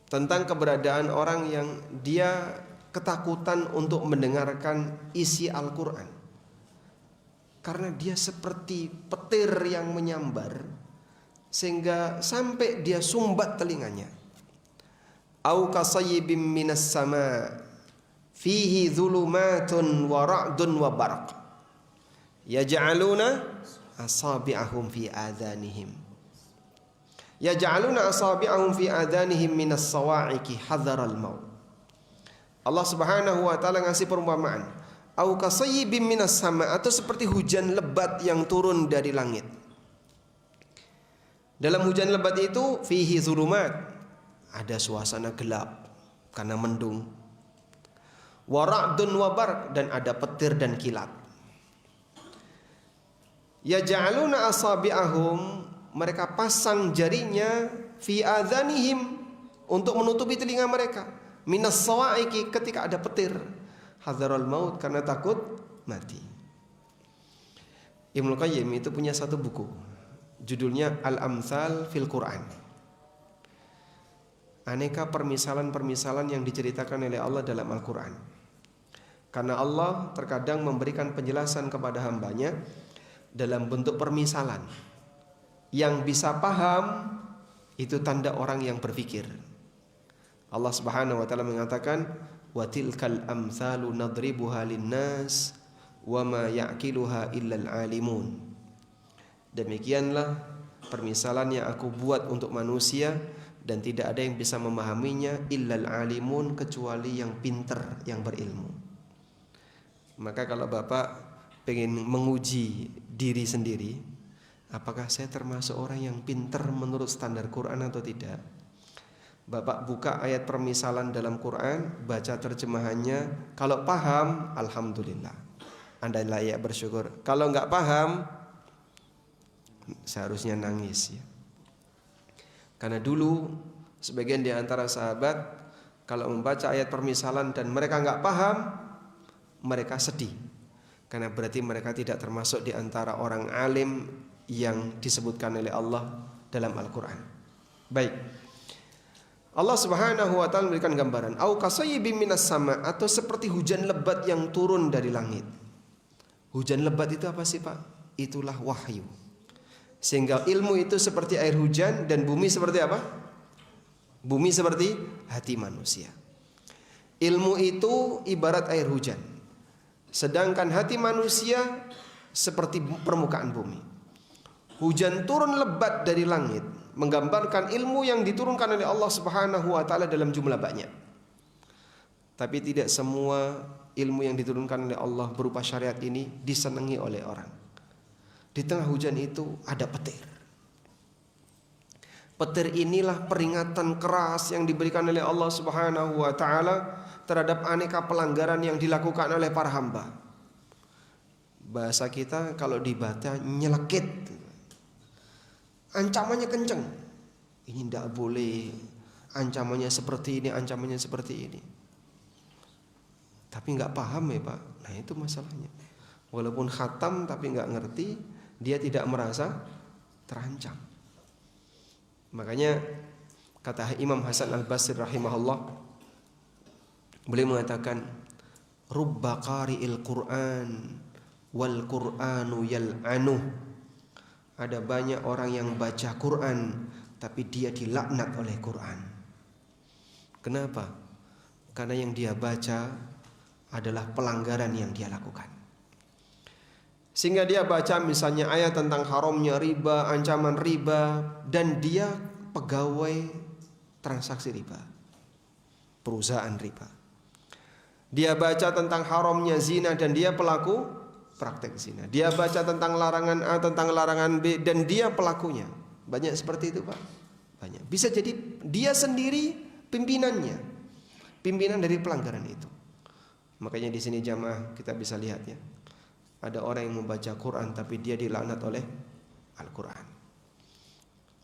tentang keberadaan orang yang dia ketakutan untuk mendengarkan isi Al-Quran, karena dia seperti petir yang menyambar sehingga sampai dia sumbat telinganya. Au kasayyibim minas sama fihi dhulumatun wa ra'dun wa barq yaj'aluna asabi'ahum fi adhanihim minas sawa'iqi hadharal maut. Allah Subhanahu wa taala ngasih perumpamaan, au kasayyibim minas sama, atau seperti hujan lebat yang turun dari langit. Dalam hujan lebat itu fihi zulumat, ada suasana gelap karena mendung, wa ra'dun wa barq, dan ada petir dan kilat. Yaj'aluna asabi'ahum, mereka pasang jarinya, fi adhanihim, untuk menutupi telinga mereka, minas sawa'iqi, ketika ada petir, hadzaral maut, karena takut mati. Ibnu Qayyim itu punya satu buku, judulnya Al-Amthal fil Quran. aneka permisalan-permisalan yang diceritakan oleh Allah dalam Al-Quran. Karena Allah terkadang memberikan penjelasan kepada hambanya dalam bentuk permisalan. Yang bisa paham itu tanda orang yang berpikir. Allah Subhanahu wa taala mengatakan, "Wa tilkal amsalu nadribuha linnas wa ma ya'qiluha illal alimun." Demikianlah permisalan yang aku buat untuk manusia, dan tidak ada yang bisa memahaminya illal alimun, kecuali yang pinter, yang berilmu. Maka kalau Bapak pengen menguji diri sendiri, apakah saya termasuk orang yang pinter menurut standar Quran atau tidak? Bapak buka ayat permisalan dalam Quran, baca terjemahannya. Kalau paham, alhamdulillah, Anda layak bersyukur. Kalau nggak paham, seharusnya nangis ya. Karena dulu sebagian di antara sahabat kalau membaca ayat permisalan dan mereka nggak paham, mereka sedih. Karena berarti mereka tidak termasuk di antara orang alim yang disebutkan oleh Allah dalam Al-Quran. Baik. Allah Subhanahu wa taala memberikan gambaran, au kasayyibin minas sama, atau seperti hujan lebat yang turun dari langit. Hujan lebat itu apa sih, Pak? Itulah wahyu. Sehingga ilmu itu seperti air hujan, dan bumi seperti apa? Bumi seperti hati manusia. Ilmu itu ibarat air hujan, sedangkan hati manusia seperti permukaan bumi. Hujan turun lebat dari langit menggambarkan ilmu yang diturunkan oleh Allah Subhanahu wa taala dalam jumlah banyak. Tapi tidak semua ilmu yang diturunkan oleh Allah berupa syariat ini disenangi oleh orang. Di tengah hujan itu ada petir. Petir inilah peringatan keras yang diberikan oleh Allah Subhanahu wa taala terhadap aneka pelanggaran yang dilakukan oleh para hamba. Bahasa kita kalau dibaca nyelekit. Ancamannya kenceng. Ini tidak boleh. Ancamannya seperti ini, ancamannya seperti ini. Tapi nggak paham ya Pak. Nah itu masalahnya. Walaupun khatam tapi nggak ngerti, dia tidak merasa terancam. Makanya kata Imam Hasan Al-Basri rahimahullah, beliau mengatakan, rubba qari'il Qur'an wal Qur'anu yal'anuh. Ada banyak orang yang baca Quran tapi dia dilaknat oleh Quran. Kenapa? Karena yang dia baca adalah pelanggaran yang dia lakukan. Sehingga dia baca misalnya ayat tentang haramnya riba, ancaman riba, dan dia pegawai transaksi riba, perusahaan riba. Dia baca tentang haramnya zina dan dia pelaku praktek zina. Dia baca tentang larangan A, tentang larangan B, dan dia pelakunya. Banyak seperti itu Pak. Banyak. Bisa jadi dia sendiri pimpinannya, pimpinan dari pelanggaran itu. Makanya di sini jamaah kita bisa lihat ya. Ada orang yang membaca Quran tapi dia dilaknat oleh Al-Quran.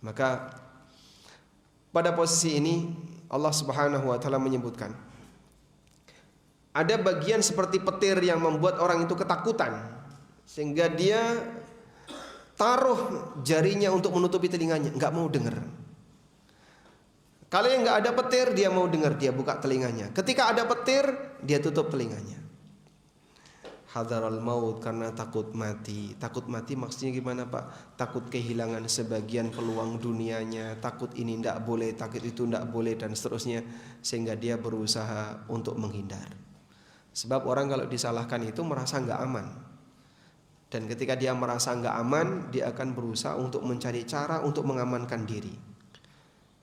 Maka pada posisi ini Allah Subhanahu wa taala menyebutkan ada bagian seperti petir yang membuat orang itu ketakutan sehingga dia taruh jarinya untuk menutupi telinganya, nggak mau dengar. Kalau yang nggak ada petir dia mau dengar, dia buka telinganya. Ketika ada petir dia tutup telinganya. Hadaral maut, karena takut mati. Takut mati maksudnya gimana Pak? Takut kehilangan sebagian peluang dunianya, takut ini tidak boleh, takut itu tidak boleh, dan seterusnya. Sehingga dia berusaha untuk menghindar. Sebab orang kalau disalahkan itu merasa nggak aman. Dan ketika dia merasa nggak aman, dia akan berusaha untuk mencari cara untuk mengamankan diri.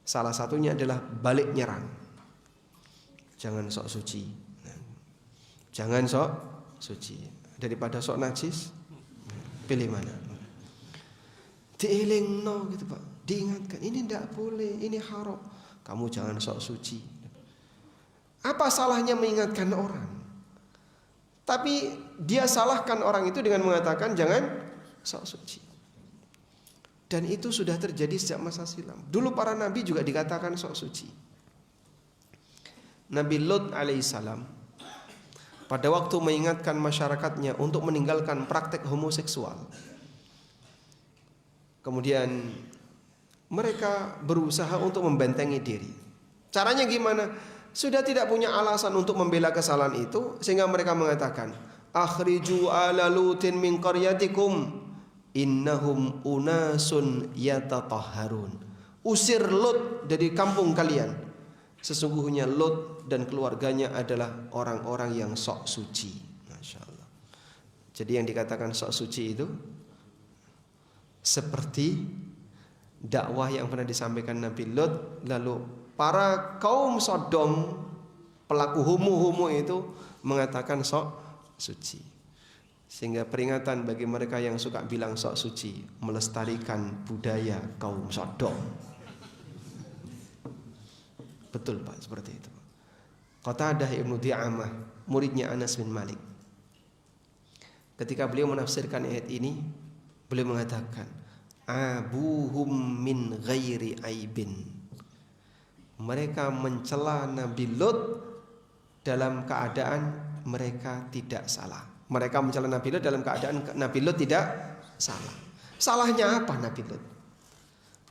Salah satunya adalah balik nyerang. Jangan sok suci. Jangan sok suci. Daripada sok najis, pilih mana? Dielingno gitu Pak. Diingatkan, ini tidak boleh, ini haram. Kamu jangan sok suci. Apa salahnya mengingatkan orang? Tapi dia salahkan orang itu dengan mengatakan jangan sok suci. Dan itu sudah terjadi sejak masa silam. Dulu para nabi juga dikatakan sok suci. Nabi Lut alaihissalam pada waktu mengingatkan masyarakatnya untuk meninggalkan praktek homoseksual, kemudian mereka berusaha untuk membentengi diri. Caranya gimana? Sudah tidak punya alasan untuk membela kesalahan itu, sehingga mereka mengatakan, akhriju ala lutin min qaryatikum innahum unasun yatatahharun. Usir Lut dari kampung kalian. Sesungguhnya Lut dan keluarganya adalah orang-orang yang sok suci. Masya Allah. Jadi yang dikatakan sok suci itu seperti dakwah yang pernah disampaikan Nabi Lut, lalu para kaum Sodom, pelaku homo itu mengatakan sok suci. Sehingga peringatan bagi mereka yang suka bilang sok suci, melestarikan budaya kaum Sodom. Betul Pak, seperti itu. Qatadah Ibnu Di'amah, muridnya Anas bin Malik, ketika beliau menafsirkan ayat ini, beliau mengatakan, abuhum min ghairi aibin. Mereka mencela Nabi Lut dalam keadaan mereka tidak salah. Mereka mencela Nabi Lut dalam keadaan Nabi Lut tidak salah. Salahnya apa Nabi Lut?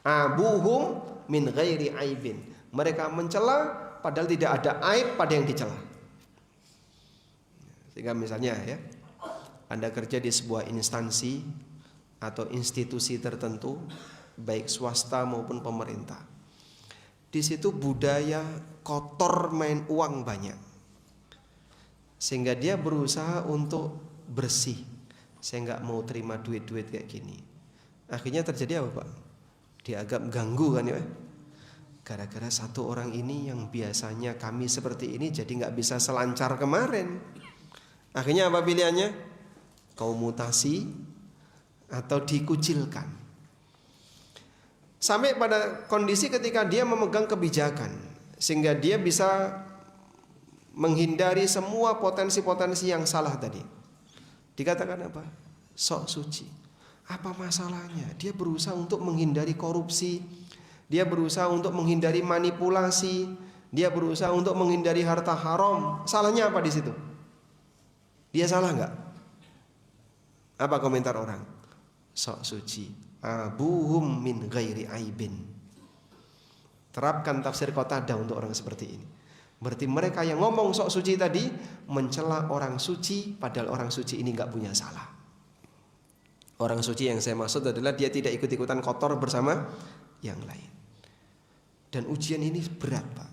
Abuhum min ghairi aibin. Mereka mencela padahal tidak ada aib pada yang dicela. Sehingga misalnya ya, Anda kerja di sebuah instansi atau institusi tertentu, baik swasta maupun pemerintah. Di situ budaya kotor, main uang banyak, sehingga dia berusaha untuk bersih. Saya nggak mau terima duit-duit kayak gini. Akhirnya terjadi apa Pak? Dia agak ganggu kan ya. Gara-gara satu orang ini yang biasanya kami seperti ini jadi nggak bisa selancar kemarin. Akhirnya apa pilihannya? Kau mutasi atau dikucilkan. Sampai pada kondisi ketika dia memegang kebijakan, sehingga dia bisa menghindari semua potensi-potensi yang salah tadi. Dikatakan apa? Sok suci. Apa masalahnya? Dia berusaha untuk menghindari korupsi, dia berusaha untuk menghindari manipulasi, dia berusaha untuk menghindari harta haram. Salahnya apa di situ? Dia salah nggak? Apa komentar orang? Sok suci. Abuhum min ghairi aibin. Terapkan tafsir Qatadah untuk orang seperti ini. Berarti mereka yang ngomong sok suci tadi mencela orang suci, padahal orang suci ini nggak punya salah. Orang suci yang saya maksud adalah dia tidak ikut-ikutan kotor bersama yang lain. Dan ujian ini berat Pak.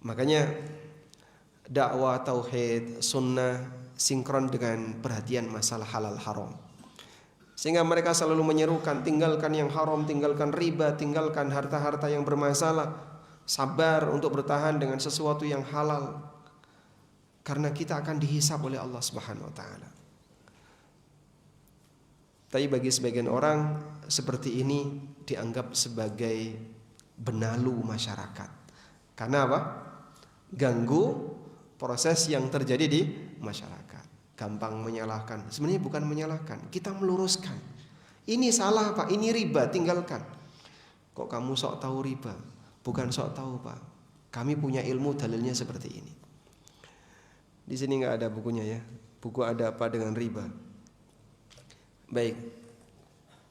Makanya dakwah tauhid sunnah sinkron dengan perhatian masalah halal haram. Sehingga mereka selalu menyerukan, tinggalkan yang haram, tinggalkan riba, tinggalkan harta-harta yang bermasalah, sabar untuk bertahan dengan sesuatu yang halal, karena kita akan dihisab oleh Allah Subhanahu wa taala. Tapi bagi sebagian orang seperti ini dianggap sebagai benalu masyarakat. Karena apa? Ganggu proses yang terjadi di masyarakat. Gampang menyalahkan. Sebenarnya bukan menyalahkan, kita meluruskan. Ini salah Pak, ini riba, tinggalkan. Kok kamu sok tahu riba? Bukan sok tahu Pak. Kami punya ilmu dalilnya seperti ini. Di sini nggak ada bukunya ya. Buku ada apa dengan riba? Baik.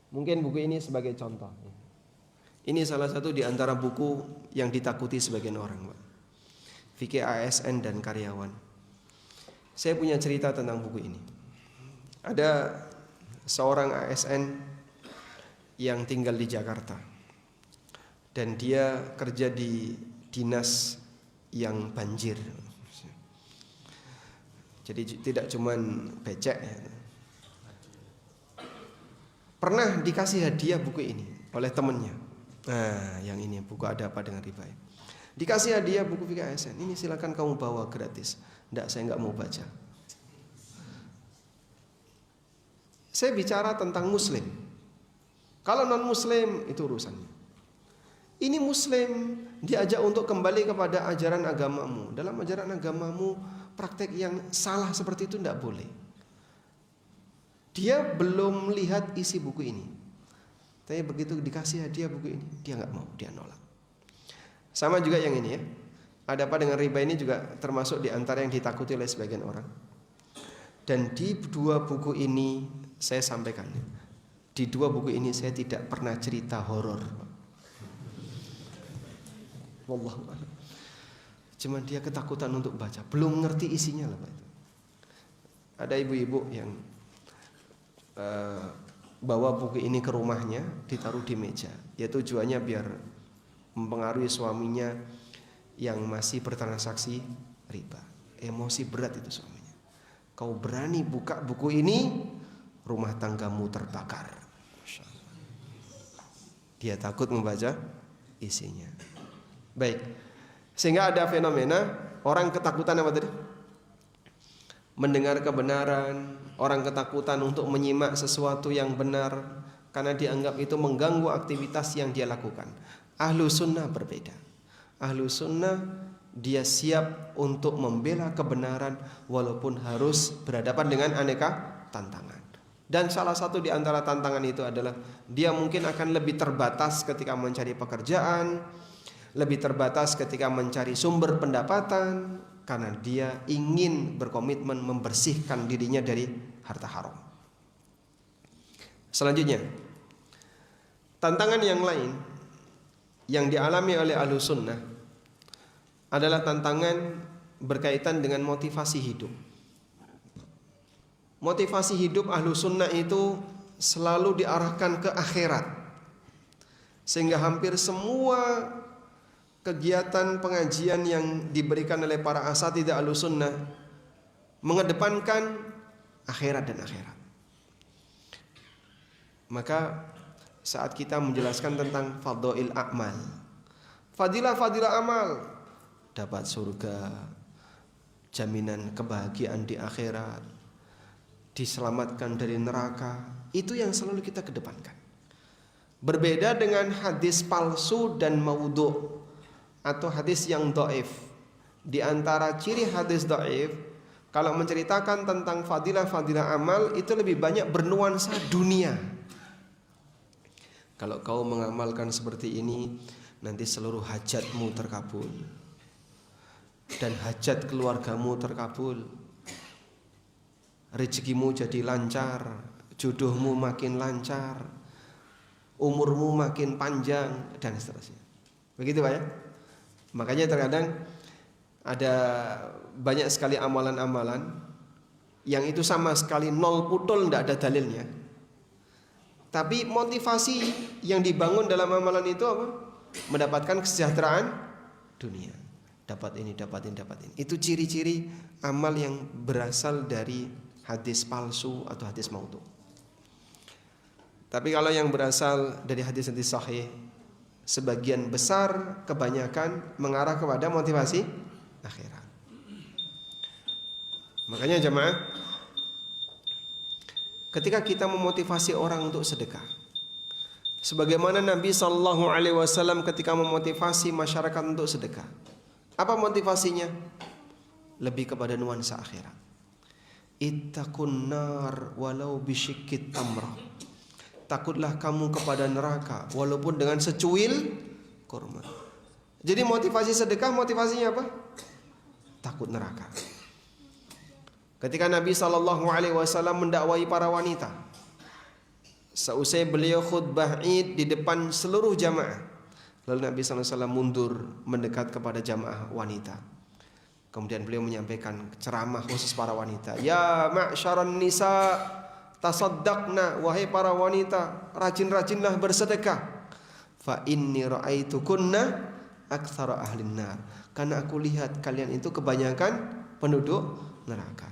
Mungkin buku ini sebagai contoh. Ini salah satu di antara buku yang ditakuti sebagian orang, Pak. Fikih ASN dan karyawan. Saya punya cerita tentang buku ini. Ada seorang ASN yang tinggal di Jakarta, dan dia kerja di dinas yang banjir. Jadi tidak cuman becek. Pernah dikasih hadiah buku ini oleh temannya. Nah, yang ini buku ada apa dengan riba. Dikasih hadiah buku fikih ASN. Ini silakan kamu bawa gratis. Enggak, saya enggak mau baca. Saya bicara tentang muslim. Kalau non muslim itu urusannya. Ini muslim diajak untuk kembali kepada ajaran agamamu. Dalam ajaran agamamu praktek yang salah seperti itu enggak boleh. Dia belum lihat isi buku ini. Tapi begitu dikasih hadiah buku ini, dia enggak mau, dia nolak. Sama juga yang ini ya. Ada apa dengan riba ini juga termasuk di antara yang ditakuti oleh sebagian orang. Dan di dua buku ini saya sampaikan, di dua buku ini saya tidak pernah cerita horor. Wallahu a'lam. Cuma dia ketakutan untuk baca, belum ngerti isinya lah Pak. Ada ibu-ibu yang bawa buku ini ke rumahnya, ditaruh di meja. Ya tujuannya biar mempengaruhi suaminya yang masih bertransaksi riba. Emosi berat itu suaminya. Kau berani buka buku ini, rumah tanggamu terbakar. Masya Allah. Dia takut membaca isinya. Baik. Sehingga ada fenomena orang ketakutan apa tadi? Mendengar kebenaran, orang ketakutan untuk menyimak sesuatu yang benar karena dianggap itu mengganggu aktivitas yang dia lakukan. Ahlu sunnah berbeda. Ahlu sunnah dia siap untuk membela kebenaran walaupun harus berhadapan dengan aneka tantangan. Dan salah satu di antara tantangan itu adalah dia mungkin akan lebih terbatas ketika mencari pekerjaan, lebih terbatas ketika mencari sumber pendapatan, karena dia ingin berkomitmen membersihkan dirinya dari harta haram. Selanjutnya, tantangan yang lain yang dialami oleh ahlu sunnah adalah tantangan berkaitan dengan motivasi hidup. Motivasi hidup ahlu sunnah itu selalu diarahkan ke akhirat, sehingga hampir semua kegiatan pengajian yang diberikan oleh para asatidzah Ahlussunnah mengedepankan akhirat dan akhirat. Maka saat kita menjelaskan tentang fadhail a'mal, fadilah-fadilah amal, dapat surga, jaminan kebahagiaan di akhirat, diselamatkan dari neraka, itu yang selalu kita kedepankan. Berbeda dengan hadis palsu dan maudhu' atau hadis yang dhaif. Di antara ciri hadis dhaif, kalau menceritakan tentang fadilah-fadilah amal, itu lebih banyak bernuansa dunia. Kalau kau mengamalkan seperti ini, nanti seluruh hajatmu terkabul, dan hajat keluargamu terkabul, rezekimu jadi lancar, jodohmu makin lancar, umurmu makin panjang, dan seterusnya. Begitu Pak ya. Makanya terkadang ada banyak sekali amalan-amalan yang itu sama sekali nol putul, tidak ada dalilnya. Tapi motivasi yang dibangun dalam amalan itu apa? Mendapatkan kesejahteraan dunia. Dapat ini, dapat ini, dapat ini. Itu ciri-ciri amal yang berasal dari hadis palsu atau hadis maudhu'. Tapi kalau yang berasal dari hadis-hadis sahih, sebagian besar, kebanyakan mengarah kepada motivasi akhirat. Makanya jemaah, ketika kita memotivasi orang untuk sedekah, sebagaimana Nabi SAW ketika memotivasi masyarakat untuk sedekah, apa motivasinya? Lebih kepada nuansa akhirat. Ittaqun nar walau bisyikkit tamrah. Takutlah kamu kepada neraka walaupun dengan secuil kurma. Jadi motivasi sedekah, motivasinya apa? Takut neraka. Ketika Nabi SAW mendakwai para wanita, seusai beliau khutbah Id di depan seluruh jamaah, lalu Nabi SAW mundur mendekat kepada jamaah wanita. Kemudian beliau menyampaikan ceramah khusus para wanita. Ya ma'syaran nisa, tasaddaqna, wahai para wanita, rajin-rajinlah bersedekah. Fa inni ra'aitukunna aktsara ahlin nar. Karena aku lihat kalian itu kebanyakan penduduk neraka.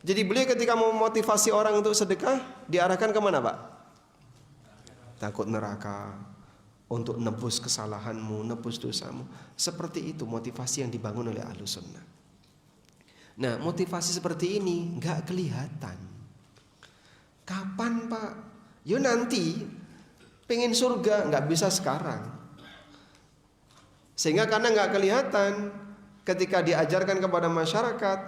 Jadi beliau ketika memotivasi orang untuk sedekah, diarahkan ke mana, Pak? Takut neraka, untuk nebus kesalahanmu, nebus dosamu. Seperti itu motivasi yang dibangun oleh Ahlus Sunnah. Nah, motivasi seperti ini enggak kelihatan. Kapan Pak? Yo nanti pengen surga, nggak bisa sekarang. Sehingga karena nggak kelihatan, ketika diajarkan kepada masyarakat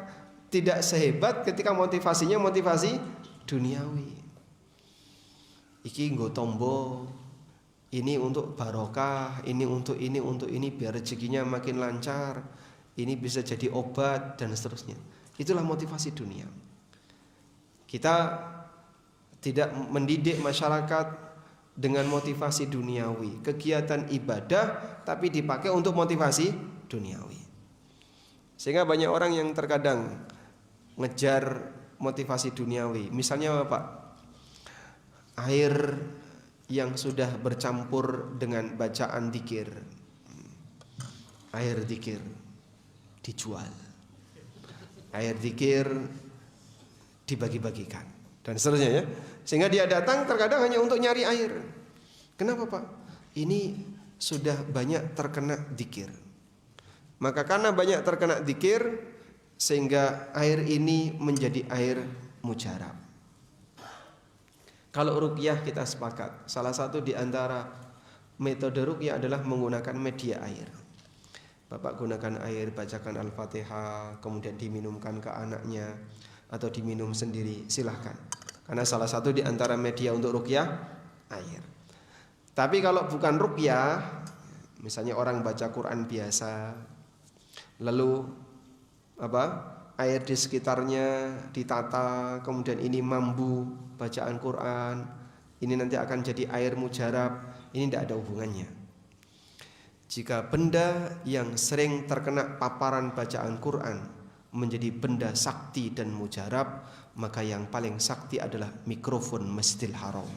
tidak sehebat ketika motivasinya motivasi duniawi. Iki nggo tombo, ini untuk barokah, ini untuk ini biar rezekinya makin lancar, ini bisa jadi obat dan seterusnya. Itulah motivasi dunia. Kita tidak mendidik masyarakat dengan motivasi duniawi, kegiatan ibadah tapi dipakai untuk motivasi duniawi. Sehingga banyak orang yang terkadang ngejar motivasi duniawi. Misalnya Pak, air yang sudah bercampur dengan bacaan dzikir, air dzikir dijual, air dzikir dibagi-bagikan dan seterusnya ya. Sehingga dia datang terkadang hanya untuk nyari air. Kenapa Pak? Ini sudah banyak terkena dzikir. Maka karena banyak terkena dzikir, sehingga air ini menjadi air mujarab. Kalau ruqyah kita sepakat, salah satu di antara metode ruqyah adalah menggunakan media air. Bapak gunakan air, bacakan Al-Fatihah, kemudian diminumkan ke anaknya atau diminum sendiri, silahkan. Karena salah satu di antara media untuk ruqyah air. Tapi kalau bukan ruqyah, misalnya orang baca Quran biasa, lalu air di sekitarnya ditata, kemudian ini mambu bacaan Quran, ini nanti akan jadi air mujarab, ini tidak ada hubungannya. Jika benda yang sering terkena paparan bacaan Quran menjadi benda sakti dan mujarab, maka yang paling sakti adalah mikrofon Masjidil Haram.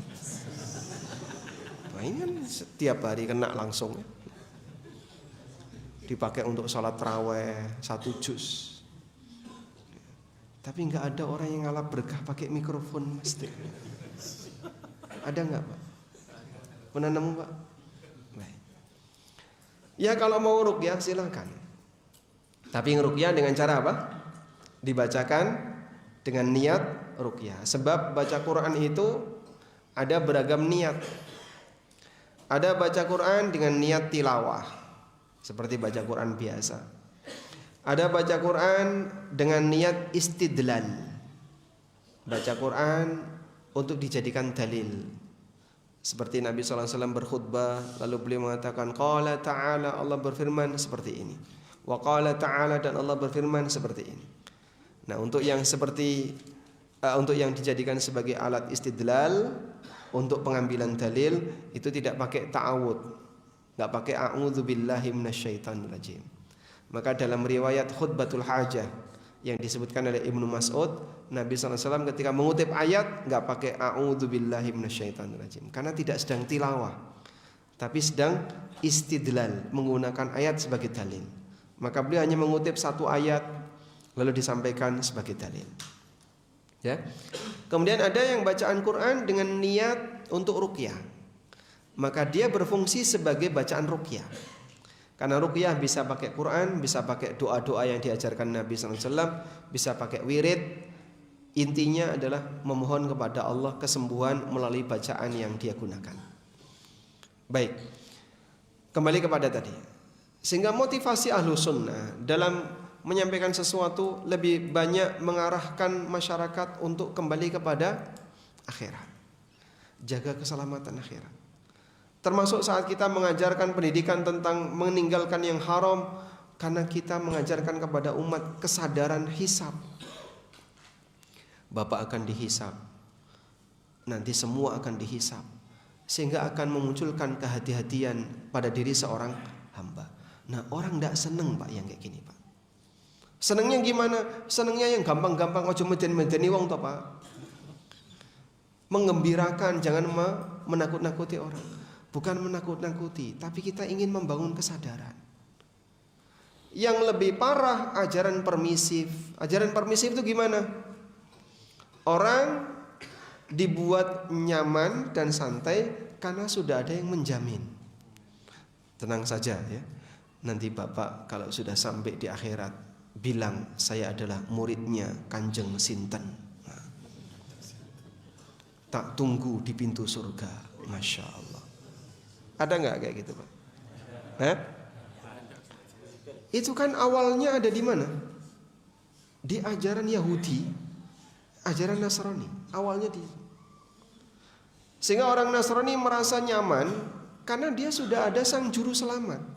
Nah, ini kan setiap hari kena langsung ya. Dipakai untuk sholat taraweh 1 juz. Tapi nggak ada orang yang ngalap berkah pakai mikrofon masjid. Ada nggak Pak? Pernah nemu Pak? Baik. Ya kalau mau ruqyah silakan. Tapi ruqyah dengan cara apa? Dibacakan dengan niat ruqyah. Sebab baca Quran itu ada beragam niat. Ada baca Quran dengan niat tilawah, seperti baca Quran biasa. Ada baca Quran dengan niat istidlal, baca Quran untuk dijadikan dalil. Seperti Nabi SAW berkhutbah, lalu beliau mengatakan qala ta'ala, Allah berfirman seperti ini, wa qala ta'ala, dan Allah berfirman seperti ini. Nah, untuk yang dijadikan sebagai alat istidlal, untuk pengambilan dalil, itu tidak pakai ta'awud, nggak pakai a'udzubillahi minasyaitonirrajim. Maka dalam riwayat khutbatul hajah yang disebutkan oleh Ibnu Mas'ud, Nabi SAW ketika mengutip ayat nggak pakai a'udzubillahi minasyaitonirrajim, karena tidak sedang tilawah, tapi sedang istidlal, menggunakan ayat sebagai dalil. Maka beliau hanya mengutip satu ayat lalu disampaikan sebagai dalil. Ya. Kemudian ada yang bacaan Quran dengan niat untuk ruqyah, maka dia berfungsi sebagai bacaan ruqyah. Karena ruqyah bisa pakai Quran, bisa pakai doa-doa yang diajarkan Nabi SAW, bisa pakai wirid. Intinya adalah memohon kepada Allah kesembuhan melalui bacaan yang dia gunakan. Baik, kembali kepada tadi. Sehingga motivasi ahlu sunnah dalam menyampaikan sesuatu lebih banyak mengarahkan masyarakat untuk kembali kepada akhirat, jaga keselamatan akhirat. Termasuk saat kita mengajarkan pendidikan tentang meninggalkan yang haram, karena kita mengajarkan kepada umat kesadaran hisab. Bapak akan dihisab, nanti semua akan dihisab, sehingga akan memunculkan kehati-hatian pada diri seorang hamba. Nah, orang tidak seneng Pak yang kayak gini Pak. Senengnya gimana? Senengnya yang gampang-gampang, ojo meden-medeni wong to Pak. Menggembirakan, jangan menakut-nakuti orang. Bukan menakut-nakuti, tapi kita ingin membangun kesadaran. Yang lebih parah ajaran permisif. Ajaran permisif itu gimana? Orang dibuat nyaman dan santai karena sudah ada yang menjamin. Tenang saja ya. Nanti Bapak kalau sudah sampai di akhirat bilang saya adalah muridnya Kanjeng Sinten. Nah, tak tunggu di pintu surga. Masya Allah. Ada nggak kayak gitu Pak? Itu kan awalnya ada di mana? Di ajaran Yahudi, ajaran Nasrani. Awalnya di. Sehingga orang Nasrani merasa nyaman karena dia sudah ada sang juru selamat.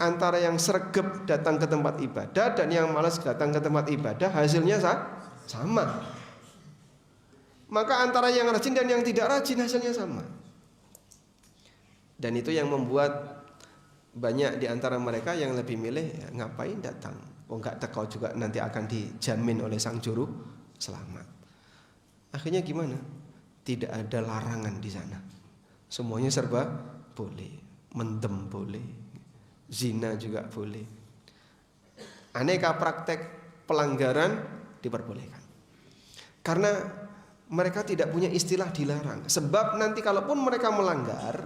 Antara yang sregep datang ke tempat ibadah dan yang malas datang ke tempat ibadah, hasilnya sama. maka antara yang rajin dan yang tidak rajin hasilnya sama. Dan itu yang membuat banyak di antara mereka yang lebih milih ya, ngapain datang, enggak tekau juga nanti akan dijamin oleh sang juru selamat. Akhirnya gimana? Tidak ada larangan di sana. Semuanya serba boleh, mendem boleh, zina juga boleh. Aneka praktek pelanggaran diperbolehkan. Karena mereka tidak punya istilah dilarang. Sebab nanti kalaupun mereka melanggar,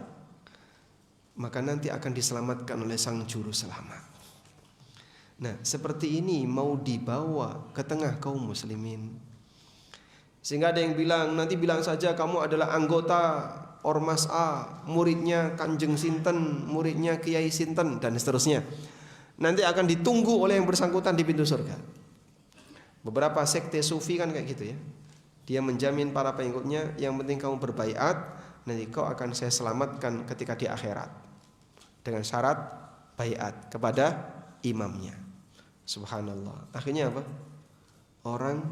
maka nanti akan diselamatkan oleh sang juru selamat. Nah, seperti ini mau dibawa ke tengah kaum muslimin. Sehingga ada yang bilang, nanti bilang saja kamu adalah anggota Ormas A, muridnya Kanjeng Sinten, muridnya Kiai Sinten, dan seterusnya. Nanti akan ditunggu oleh yang bersangkutan di pintu surga. Beberapa sekte sufi kan kayak gitu ya. Dia menjamin para pengikutnya, yang penting kamu berbaiat, nanti kau akan saya selamatkan ketika di akhirat. Dengan syarat baiat kepada imamnya. Subhanallah. Akhirnya apa? Orang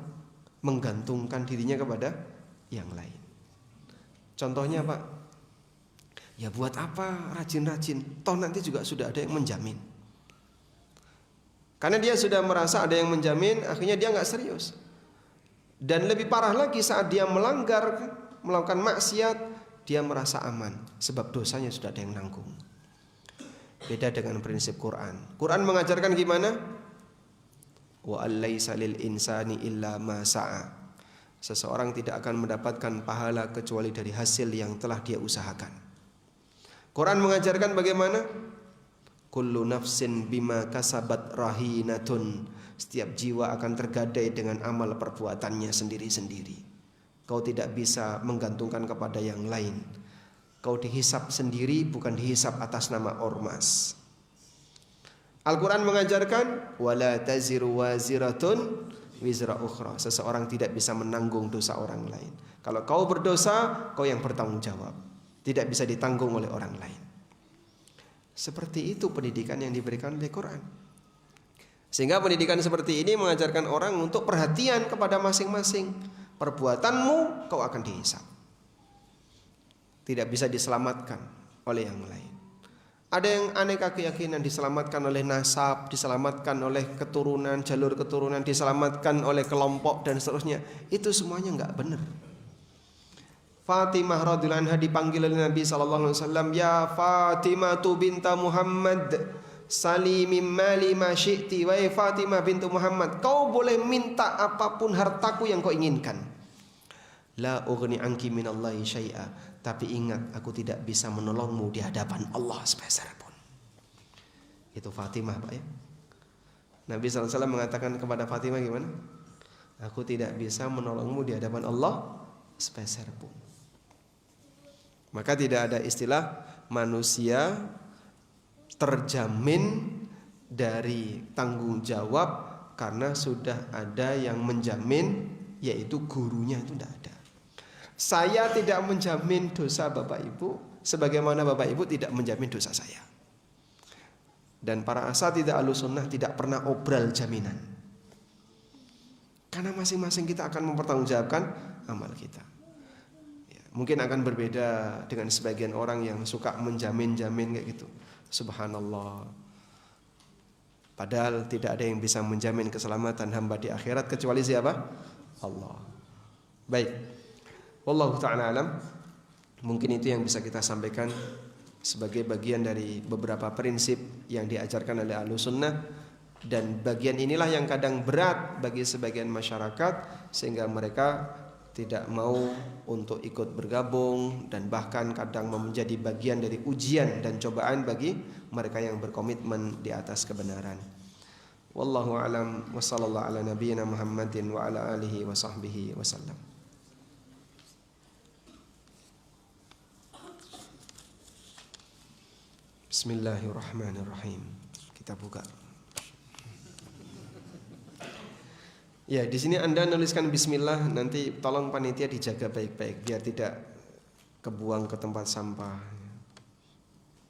menggantungkan dirinya kepada yang lain. Contohnya Pak, ya buat apa rajin-rajin? Toh nanti juga sudah ada yang menjamin. Karena dia sudah merasa ada yang menjamin, akhirnya dia nggak serius. Dan lebih parah lagi saat dia melanggar, melakukan maksiat, dia merasa aman sebab dosanya sudah ada yang nanggung. Beda dengan prinsip Quran. Quran mengajarkan gimana? Wa allaisa lil insani illa ma sa'a. Seseorang tidak akan mendapatkan pahala kecuali dari hasil yang telah dia usahakan. Quran mengajarkan bagaimana? Kullu nafsin bima kasabat rahinatun. Setiap jiwa akan tergadai dengan amal perbuatannya sendiri-sendiri. Kau tidak bisa menggantungkan kepada yang lain. Kau dihisap sendiri, bukan dihisap atas nama ormas. Al-Quran mengajarkan wala taziru waziratun wizra ukhra. Seseorang tidak bisa menanggung dosa orang lain. Kalau kau berdosa, kau yang bertanggung jawab. Tidak bisa ditanggung oleh orang lain. Seperti itu pendidikan yang diberikan oleh Quran. Sehingga pendidikan seperti ini mengajarkan orang untuk perhatian kepada masing-masing. Perbuatanmu kau akan dihisap. Tidak bisa diselamatkan oleh yang lain. Ada yang aneka keyakinan diselamatkan oleh nasab, diselamatkan oleh keturunan, jalur keturunan, diselamatkan oleh kelompok dan seterusnya. Itu semuanya enggak benar. Fatimah radhiyallahu anha dipanggil oleh Nabi sallallahu alaihi wasallam, "Ya Fatimah binta Muhammad, salimim mali ma syi'ti." Wahai Fatimah bintu Muhammad, kau boleh minta apapun hartaku yang kau inginkan. La ughni anki minallahi syai'a. Tapi ingat, aku tidak bisa menolongmu di hadapan Allah sepeser pun. Itu Fatimah Pak ya. Nabi SAW mengatakan kepada Fatimah gimana? Aku tidak bisa menolongmu di hadapan Allah sepeser pun. Maka tidak ada istilah manusia terjamin dari tanggung jawab karena sudah ada yang menjamin, yaitu gurunya. Itu tidak ada. Saya tidak menjamin dosa Bapak Ibu, sebagaimana Bapak Ibu tidak menjamin dosa saya. Dan para asatidzah Ahlussunnah tidak pernah obral jaminan. Karena masing-masing kita akan mempertanggungjawabkan amal kita. Ya, mungkin akan berbeda dengan sebagian orang yang suka menjamin-jamin kayak gitu. Subhanallah. Padahal tidak ada yang bisa menjamin keselamatan hamba di akhirat kecuali siapa? Allah. Baik. Wallahu ta'ala alam. Mungkin itu yang bisa kita sampaikan sebagai bagian dari beberapa prinsip yang diajarkan oleh Ahlussunnah. Dan bagian inilah yang kadang berat bagi sebagian masyarakat, sehingga mereka tidak mau untuk ikut bergabung, dan bahkan kadang menjadi bagian dari ujian dan cobaan bagi mereka yang berkomitmen di atas kebenaran. Wallahu a'lam wa sallallahu ala nabiyyina Muhammadin wa ala alihi wa sahbihi wasallam. Bismillahirrahmanirrahim. Kita buka. Ya, di sini Anda nuliskan bismillah, nanti tolong panitia dijaga baik-baik biar tidak kebuang ke tempat sampah.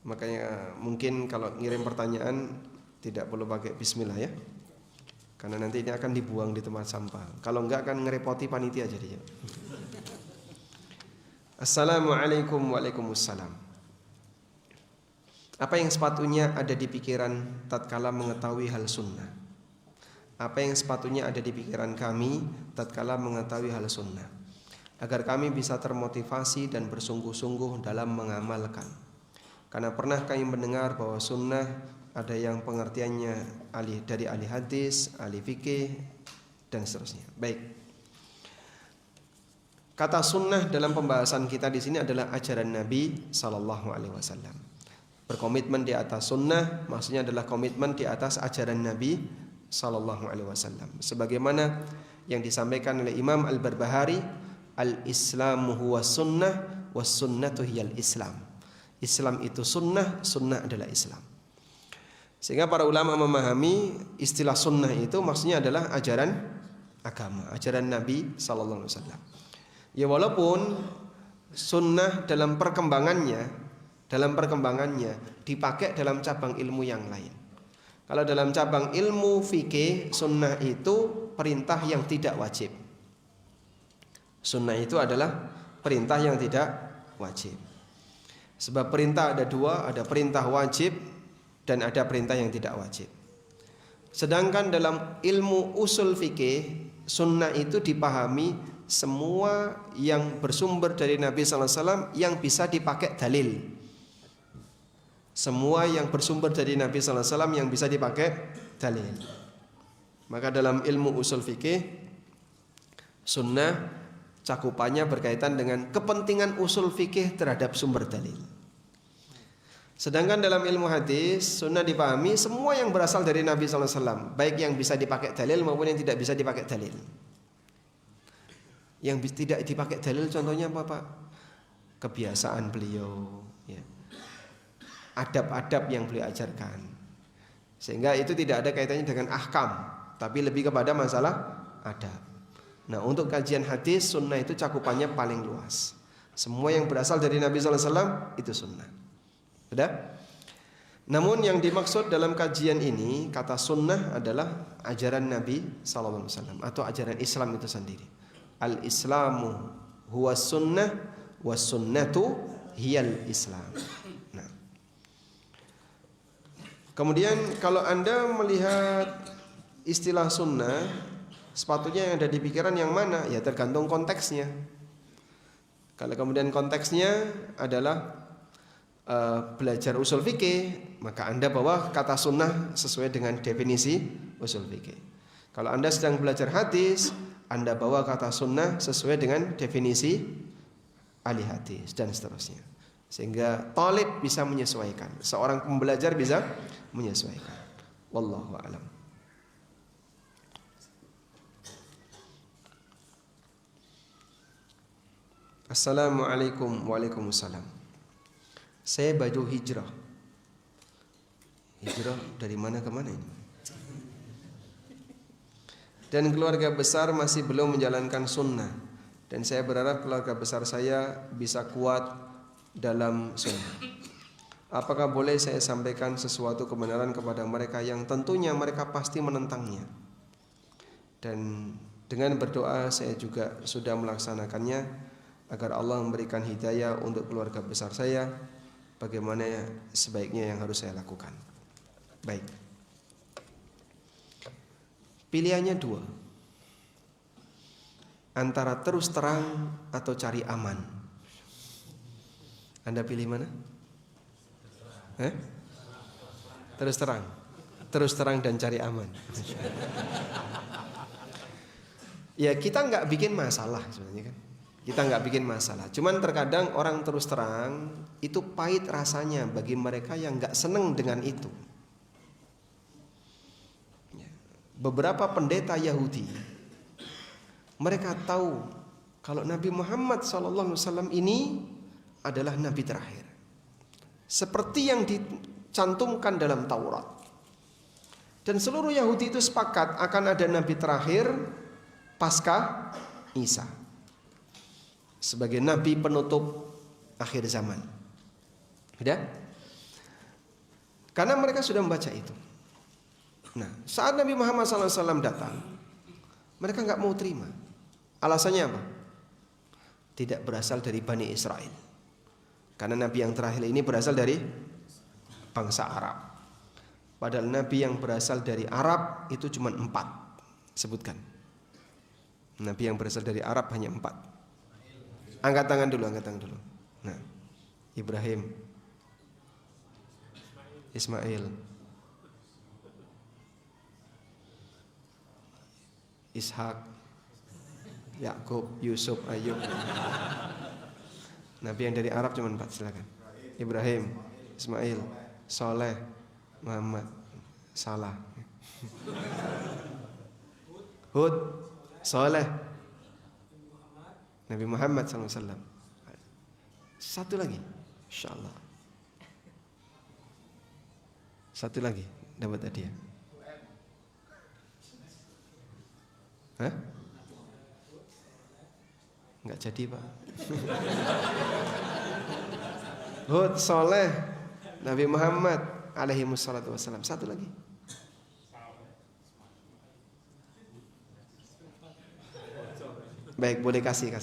Makanya mungkin kalau ngirim pertanyaan tidak perlu pakai bismillah ya. Karena nanti ini akan dibuang di tempat sampah. Kalau enggak akan ngerepoti panitia jadinya. Assalamualaikum. Waalaikumsalam. Apa yang sepatutnya ada di pikiran tatkala mengetahui hal sunnah? Apa yang sepatutnya ada di pikiran kami tatkala mengetahui hal sunnah, agar kami bisa termotivasi dan bersungguh-sungguh dalam mengamalkan. Karena pernah kami mendengar bahwa sunnah ada yang pengertiannya dari ahli hadis, ahli fikih, dan seterusnya. Baik. Kata sunnah dalam pembahasan kita di sini adalah ajaran Nabi Sallallahu Alaihi Wasallam. Berkomitmen di atas sunnah maksudnya adalah komitmen di atas ajaran Nabi Sallallahu Alaihi Wasallam. Sebagaimana yang disampaikan oleh Imam Al-Barbahari, al-Islamu huwa sunnah, was sunnatu hiyal Islam. Islam itu sunnah, sunnah adalah Islam. Sehingga para ulama memahami istilah sunnah itu maksudnya adalah ajaran agama, ajaran Nabi Sallallahu Alaihi Wasallam. Ya walaupun sunnah dalam perkembangannya dipakai dalam cabang ilmu yang lain. Kalau dalam cabang ilmu fikih, sunnah itu perintah yang tidak wajib. Sunnah itu adalah perintah yang tidak wajib. Sebab perintah ada dua, ada perintah wajib dan ada perintah yang tidak wajib. Sedangkan dalam ilmu usul fikih, sunnah itu dipahami semua yang bersumber dari Nabi Sallallahu Alaihi Wasallam yang bisa dipakai dalil. Semua yang bersumber dari Nabi Sallallahu Alaihi Wasallam yang bisa dipakai dalil. Maka dalam ilmu usul fikih, sunnah cakupannya berkaitan dengan kepentingan usul fikih terhadap sumber dalil. Sedangkan dalam ilmu hadis, sunnah dipahami semua yang berasal dari Nabi Sallallahu Alaihi Wasallam, baik yang bisa dipakai dalil maupun yang tidak bisa dipakai dalil. Yang tidak dipakai dalil contohnya apa Pak? Kebiasaan beliau, ya. Adab-adab yang beliau ajarkan. Sehingga itu tidak ada kaitannya dengan ahkam, tapi lebih kepada masalah adab. Nah, untuk kajian hadis, sunnah itu cakupannya paling luas. Semua yang berasal dari Nabi Sallallahu Alaihi Wasallam itu sunnah. Sudah? Namun yang dimaksud dalam kajian ini, kata sunnah adalah ajaran Nabi Sallallahu Alaihi Wasallam atau ajaran Islam itu sendiri. Al-Islamu huwa sunnah, was sunnatu hiyal Islam. Nah, kemudian kalau Anda melihat istilah sunnah, sepatutnya yang ada di pikiran yang mana? Ya tergantung konteksnya. Kalau kemudian konteksnya adalah belajar usul fikih, maka Anda bawa kata sunnah sesuai dengan definisi usul fikih. Kalau Anda sedang belajar hadis, Anda bawa kata sunnah sesuai dengan definisi ahli hadis dan seterusnya. Sehingga talib bisa menyesuaikan, seorang pembelajar bisa menyesuaikan. Wallahu a'lam. Assalamualaikum. Waalaikumsalam. Saya baju hijrah. Hijrah dari mana ke mana ini? Dan keluarga besar masih belum menjalankan sunnah. Dan saya berharap keluarga besar saya bisa kuat dalam sunnah. Apakah boleh saya sampaikan sesuatu kebenaran kepada mereka yang tentunya mereka pasti menentangnya? Dan dengan berdoa saya juga sudah melaksanakannya agar Allah memberikan hidayah untuk keluarga besar saya. Bagaimana sebaiknya yang harus saya lakukan? Baik. Pilihannya dua, antara terus terang atau cari aman. Anda pilih mana? Terus terang dan cari aman. Ya kita nggak bikin masalah sebenarnya kan. Kita nggak bikin masalah. Cuman terkadang orang terus terang itu pahit rasanya bagi mereka yang nggak seneng dengan itu. Beberapa pendeta Yahudi, mereka tahu kalau Nabi Muhammad SAW ini adalah Nabi terakhir, seperti yang dicantumkan dalam Taurat. Dan seluruh Yahudi itu sepakat akan ada Nabi terakhir pasca Isa, sebagai Nabi penutup akhir zaman. Sudah? Karena mereka sudah membaca itu. Nah, saat Nabi Muhammad SAW datang, mereka nggak mau terima. Alasannya apa? tidak berasal dari Bani Israel. Karena nabi yang terakhir ini berasal dari bangsa Arab. Padahal nabi yang berasal dari Arab itu cuma 4. Sebutkan. Nabi yang berasal dari Arab hanya 4. Angkat tangan dulu. Nah, Ibrahim, Ismail, Ishak, Yakub, Yusuf, Ayub. Nabi yang dari Arab cuma 4, silakan. Ibrahim, Ismail, Soleh, Muhammad, Salah, Hud, Soleh, Nabi Muhammad SAW. Satu lagi, insyaallah. Satu lagi dapat hadiah. Hah? Enggak jadi, Pak. Hud, Soleh, Nabi Muhammad alaihi wassalatu wassalam. Satu lagi. Baik, boleh kasih.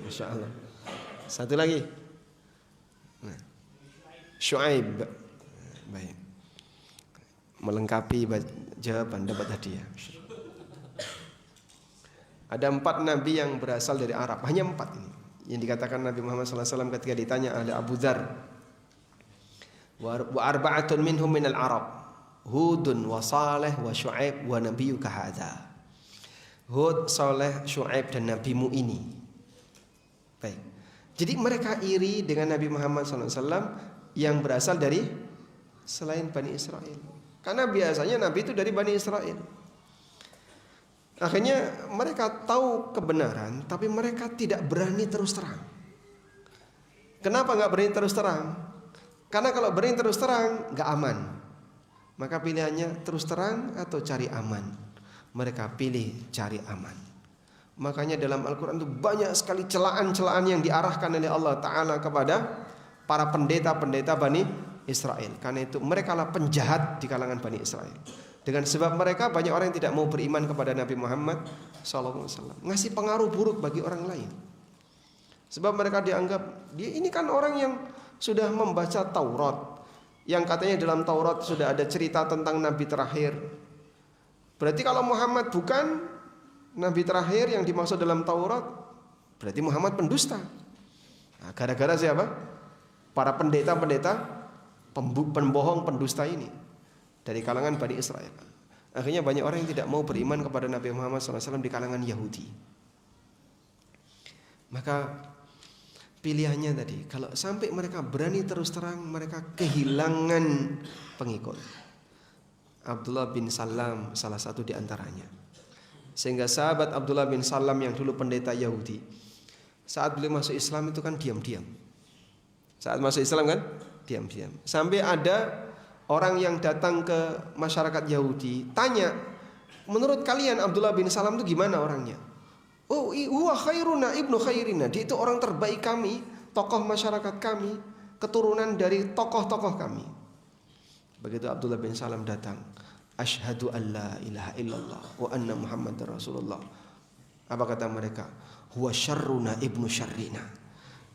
Insyaallah. Satu lagi. Nah. Syuaib. Baik. Melengkapi jawaban dapat hadiah. Ada 4 nabi yang berasal dari Arab. Hanya 4 ini. Yang dikatakan Nabi Muhammad SAW ketika ditanya oleh Abu Dzar. Wa arba'atun minhum minal Arab. Hudun wa Saleh wa Syuaib wa nabiyyuka hadza. Hud, Saleh, Syuaib dan nabimu ini. Baik. Jadi mereka iri dengan Nabi Muhammad SAW yang berasal dari selain Bani Israel. Karena biasanya nabi itu dari Bani Israel. Akhirnya mereka tahu kebenaran, tapi mereka tidak berani terus terang. Kenapa nggak berani terus terang? Karena kalau berani terus terang nggak aman. Maka pilihannya terus terang atau cari aman. Mereka pilih cari aman. Makanya dalam Al-Quran itu banyak sekali celaan-celaan yang diarahkan oleh Allah Ta'ala kepada para pendeta-pendeta Bani Israel. Karena itu mereka lah penjahat di kalangan Bani Israel. Dengan sebab mereka banyak orang yang tidak mau beriman kepada Nabi Muhammad SAW. Ngasih pengaruh buruk bagi orang lain. Sebab mereka dianggap dia ini kan orang yang sudah membaca Taurat, yang katanya dalam Taurat sudah ada cerita tentang Nabi terakhir. Berarti kalau Muhammad bukan Nabi terakhir yang dimaksud dalam Taurat, berarti Muhammad pendusta. Nah, gara-gara siapa? Para pendeta-pendeta pembohong pendusta ini dari kalangan Bani Israel. Akhirnya banyak orang yang tidak mau beriman kepada Nabi Muhammad SAW di kalangan Yahudi. Maka pilihannya tadi, kalau sampai mereka berani terus terang, mereka kehilangan pengikut. Abdullah bin Salam salah satu di antaranya. Sehingga sahabat Abdullah bin Salam yang dulu pendeta Yahudi, saat beliau masuk Islam itu kan diam-diam. Saat masuk Islam kan diam-diam. Sampai ada orang yang datang ke masyarakat Yahudi tanya, menurut kalian Abdullah bin Salam itu gimana orangnya? Oh, huwa khairuna ibnu khairina. Dia itu orang terbaik kami, tokoh masyarakat kami, keturunan dari tokoh-tokoh kami. Begitu Abdullah bin Salam datang, asyhadu an la ilaha illallah wa anna muhammadar rasulullah. Apa kata mereka? Huwa syarruna ibnu syarrina.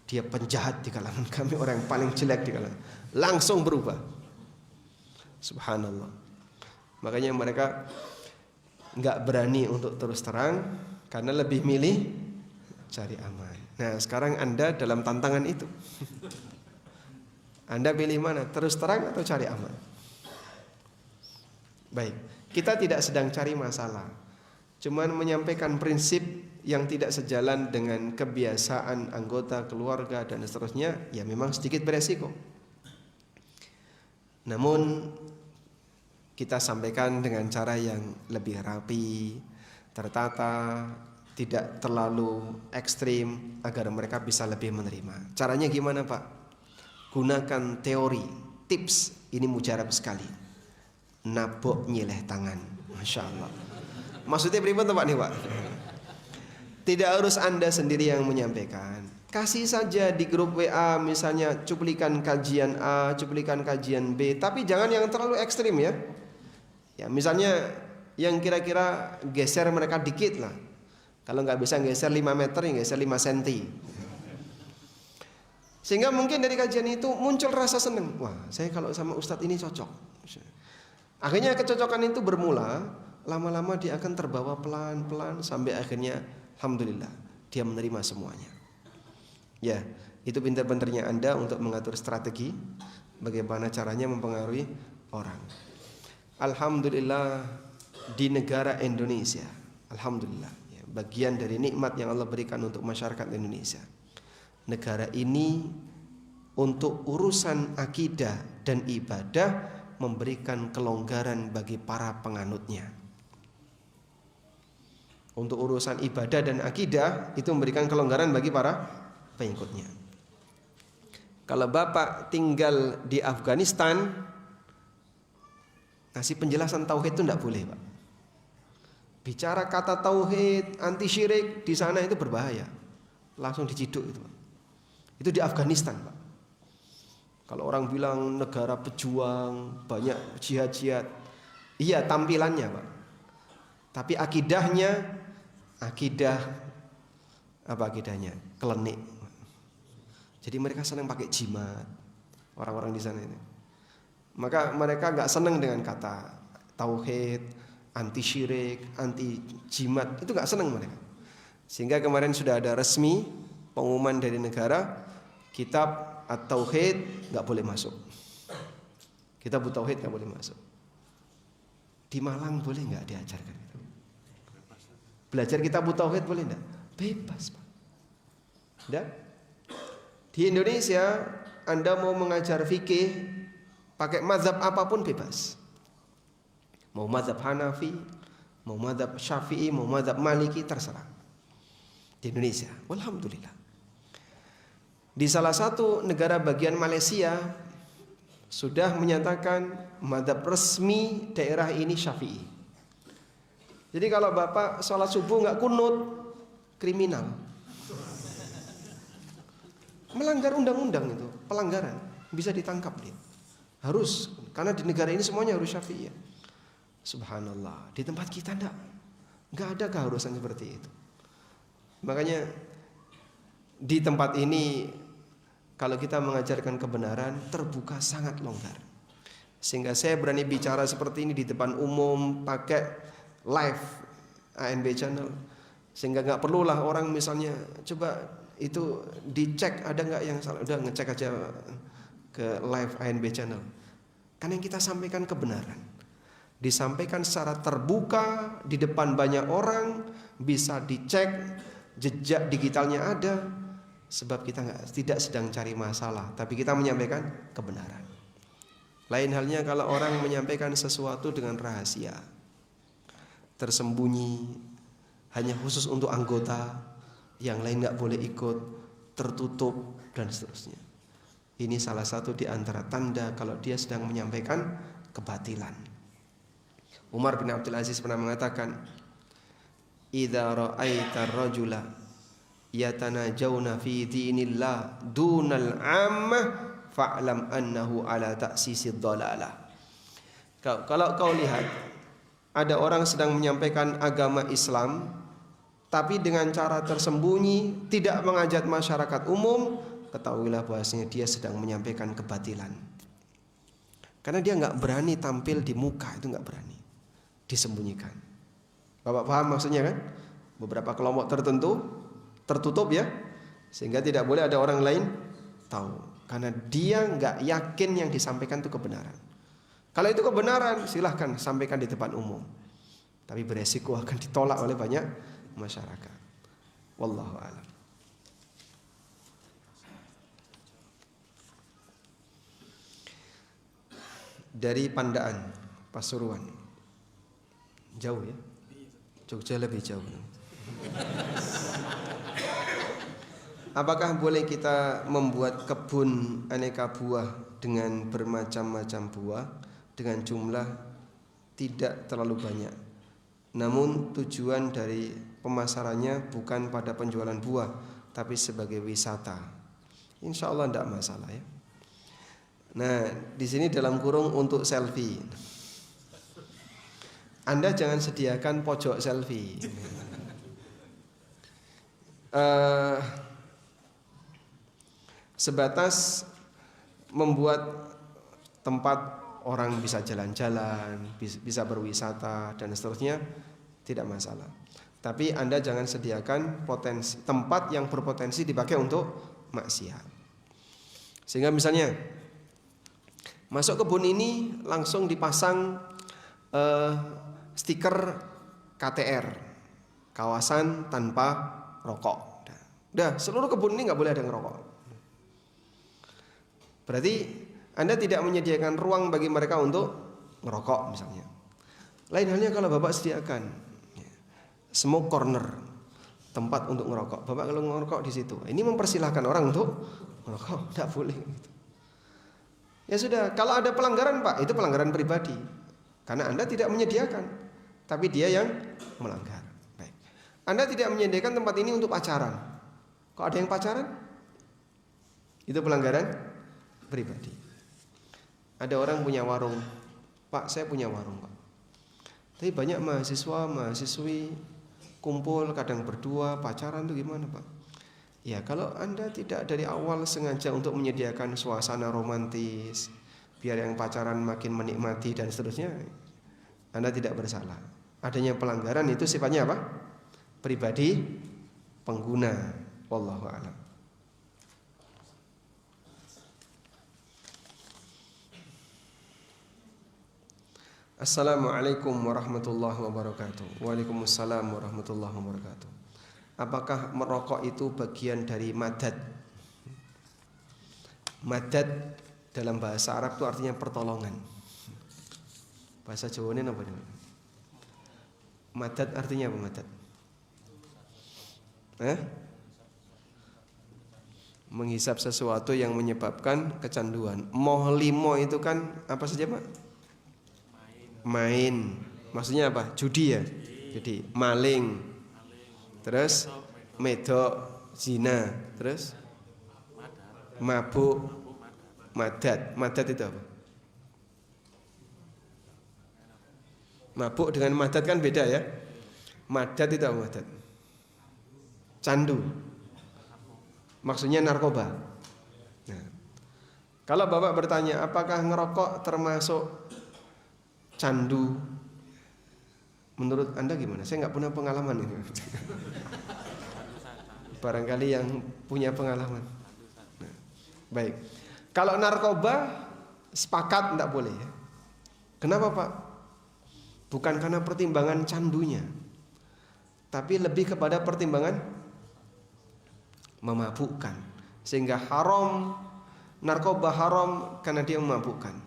Dia penjahat di kalangan kami, orang yang paling jelek di kalangan. Langsung berubah. Subhanallah. Makanya mereka enggak berani untuk terus terang, karena lebih milih cari aman. Nah, sekarang Anda dalam tantangan itu. Anda pilih mana? Terus terang atau cari aman? Baik, kita tidak sedang cari masalah, cuman menyampaikan prinsip yang tidak sejalan dengan kebiasaan anggota keluarga dan seterusnya. Ya memang sedikit beresiko, namun kita sampaikan dengan cara yang lebih rapi, tertata, tidak terlalu ekstrim, agar mereka bisa lebih menerima. Caranya gimana, Pak? Gunakan teori, tips. Ini mujarab sekali. Nabok nyileh tangan, masya Allah. Maksudnya bagaimana Pak nih, Pak? Tidak harus Anda sendiri yang menyampaikan. Kasih saja di grup WA misalnya cuplikan kajian A, cuplikan kajian B, tapi jangan yang terlalu ekstrim ya. Ya misalnya yang kira-kira geser mereka dikit lah. Kalau nggak bisa geser 5 meter, ya geser 5 cm. Sehingga mungkin dari kajian itu muncul rasa senang. Wah, saya kalau sama ustadz ini cocok. Akhirnya kecocokan itu bermula, lama-lama dia akan terbawa pelan-pelan sampai akhirnya alhamdulillah dia menerima semuanya. Ya, itu pintar-pintarnya Anda untuk mengatur strategi bagaimana caranya mempengaruhi orang. Alhamdulillah di negara Indonesia, alhamdulillah ya, bagian dari nikmat yang Allah berikan untuk masyarakat Indonesia. Negara ini untuk urusan akidah dan ibadah memberikan kelonggaran bagi para penganutnya. Untuk urusan ibadah dan akidah itu memberikan kelonggaran bagi para pengikutnya. Kalau Bapak tinggal di Afghanistan, ngasih penjelasan tauhid itu tidak boleh, Pak. Bicara kata tauhid, anti syirik di sana itu berbahaya. Langsung diciduk itu, Pak. Itu di Afghanistan, Pak. Kalau orang bilang negara pejuang, banyak jihad-jihad, iya tampilannya, Pak. Tapi akidahnya, apa akidahnya? Klenik. Jadi mereka senang pakai jimat, orang-orang di sana ini. Maka mereka nggak senang dengan kata tauhid, anti syirik, anti jimat, itu nggak senang mereka. Sehingga kemarin sudah ada resmi pengumuman dari negara, kitab at-tauhid nggak boleh masuk. Kitab at-tauhid nggak boleh masuk. Di Malang boleh nggak diajarkan itu? Belajar kitab at-tauhid boleh nggak? Bebas, Pak. Dan di Indonesia Anda mau mengajar fikih pakai mazhab apapun bebas. Mau mazhab Hanafi, mau mazhab Syafi'i, mau mazhab Maliki, terserah. Di Indonesia, alhamdulillah. Di salah satu negara bagian Malaysia sudah menyatakan mazhab resmi daerah ini Syafi'i. Jadi kalau Bapak sholat subuh nggak kunut, kriminal. Melanggar undang-undang itu, pelanggaran, bisa ditangkap dia. Harus, karena di negara ini semuanya harus Syafi'i. Subhanallah, di tempat kita nggak ada keharusan seperti itu. Makanya di tempat ini kalau kita mengajarkan kebenaran terbuka sangat longgar. Sehingga saya berani bicara seperti ini di depan umum pakai live ANB channel. Sehingga nggak perlulah orang misalnya coba itu dicek ada nggak yang salah, udah ngecek aja ke live ANB channel. Karena yang kita sampaikan kebenaran, disampaikan secara terbuka di depan banyak orang, bisa dicek, jejak digitalnya ada. Sebab kita tidak sedang cari masalah, tapi kita menyampaikan kebenaran. Lain halnya kalau orang menyampaikan sesuatu dengan rahasia, tersembunyi, hanya khusus untuk anggota, yang lain nggak boleh ikut, tertutup dan seterusnya. Ini salah satu di antara tanda kalau dia sedang menyampaikan kebatilan. Umar bin Abdul Aziz pernah mengatakan, "Idza ra'aita ar-rajula yatanajawna fi dinillah dunal ammah fa'lam annahu ala ta'sisid dhalalah." Kalau kau lihat ada orang sedang menyampaikan agama Islam tapi dengan cara tersembunyi, tidak mengajak masyarakat umum, ketahuilah bahwasanya dia sedang menyampaikan kebatilan. Karena dia nggak berani tampil di muka, itu nggak berani, disembunyikan. Bapak paham maksudnya kan? Beberapa kelompok tertentu tertutup ya, sehingga tidak boleh ada orang lain tahu, karena dia nggak yakin yang disampaikan itu kebenaran. Kalau itu kebenaran, silahkan sampaikan di depan umum, tapi beresiko akan ditolak oleh banyak masyarakat. Wallahu a'lam. Dari Pandaan, Pasuruan, jauh ya? Jogja lebih jauh. Apakah boleh kita membuat kebun aneka buah dengan bermacam-macam buah dengan jumlah tidak terlalu banyak, namun tujuan dari pemasarannya bukan pada penjualan buah tapi sebagai wisata? Insya Allah tidak masalah ya. Nah, di sini dalam kurung untuk selfie. Anda jangan sediakan pojok selfie. sebatas membuat tempat orang bisa jalan-jalan, bisa berwisata dan seterusnya, tidak masalah. Tapi Anda jangan sediakan tempat yang berpotensi dipakai untuk maksiat. Sehingga misalnya masuk kebun ini langsung dipasang stiker KTR, kawasan tanpa rokok. Udah, seluruh kebun ini nggak boleh ada ngerokok. Berarti Anda tidak menyediakan ruang bagi mereka untuk ngerokok misalnya. Lain halnya kalau Bapak sediakan smoke corner, tempat untuk ngerokok. Bapak kalau ngerokok di situ, ini mempersilahkan orang untuk ngerokok, tidak boleh. Ya sudah, kalau ada pelanggaran Pak, itu pelanggaran pribadi, karena Anda tidak menyediakan, tapi dia yang melanggar. Baik. Anda tidak menyediakan tempat ini untuk pacaran. Kok ada yang pacaran? Itu pelanggaran pribadi. Ada orang punya warung, Pak, saya punya warung Pak, tapi banyak mahasiswi kumpul, kadang berdua, pacaran itu gimana Pak? Ya kalau Anda tidak dari awal sengaja untuk menyediakan suasana romantis, biar yang pacaran makin menikmati dan seterusnya, Anda tidak bersalah. Adanya pelanggaran itu sifatnya apa? Pribadi pengguna. Wallahu a'lam. Assalamualaikum warahmatullahi wabarakatuh. Waalaikumsalam warahmatullahi wabarakatuh. Apakah merokok itu bagian dari madad? Madad dalam bahasa Arab itu artinya pertolongan. Bahasa Jawa ini apa? Madad artinya apa madad? Menghisap sesuatu yang menyebabkan kecanduan. Moh limo itu kan apa saja Pak? Main, maksudnya apa? Judi ya. Jadi maling, terus medok, zina, terus mabuk, madad. Madad itu apa? Mabuk dengan madad kan beda ya. Madad itu apa madad? Candu. Maksudnya narkoba. Nah, kalau Bapak bertanya apakah ngerokok termasuk candu, menurut Anda gimana? Saya nggak punya pengalaman ini. Barangkali yang punya pengalaman. Nah, baik. Kalau narkoba sepakat nggak boleh ya. Kenapa Pak? Bukan karena pertimbangan candunya, tapi lebih kepada pertimbangan memabukkan. Sehingga haram, narkoba haram karena dia memabukkan.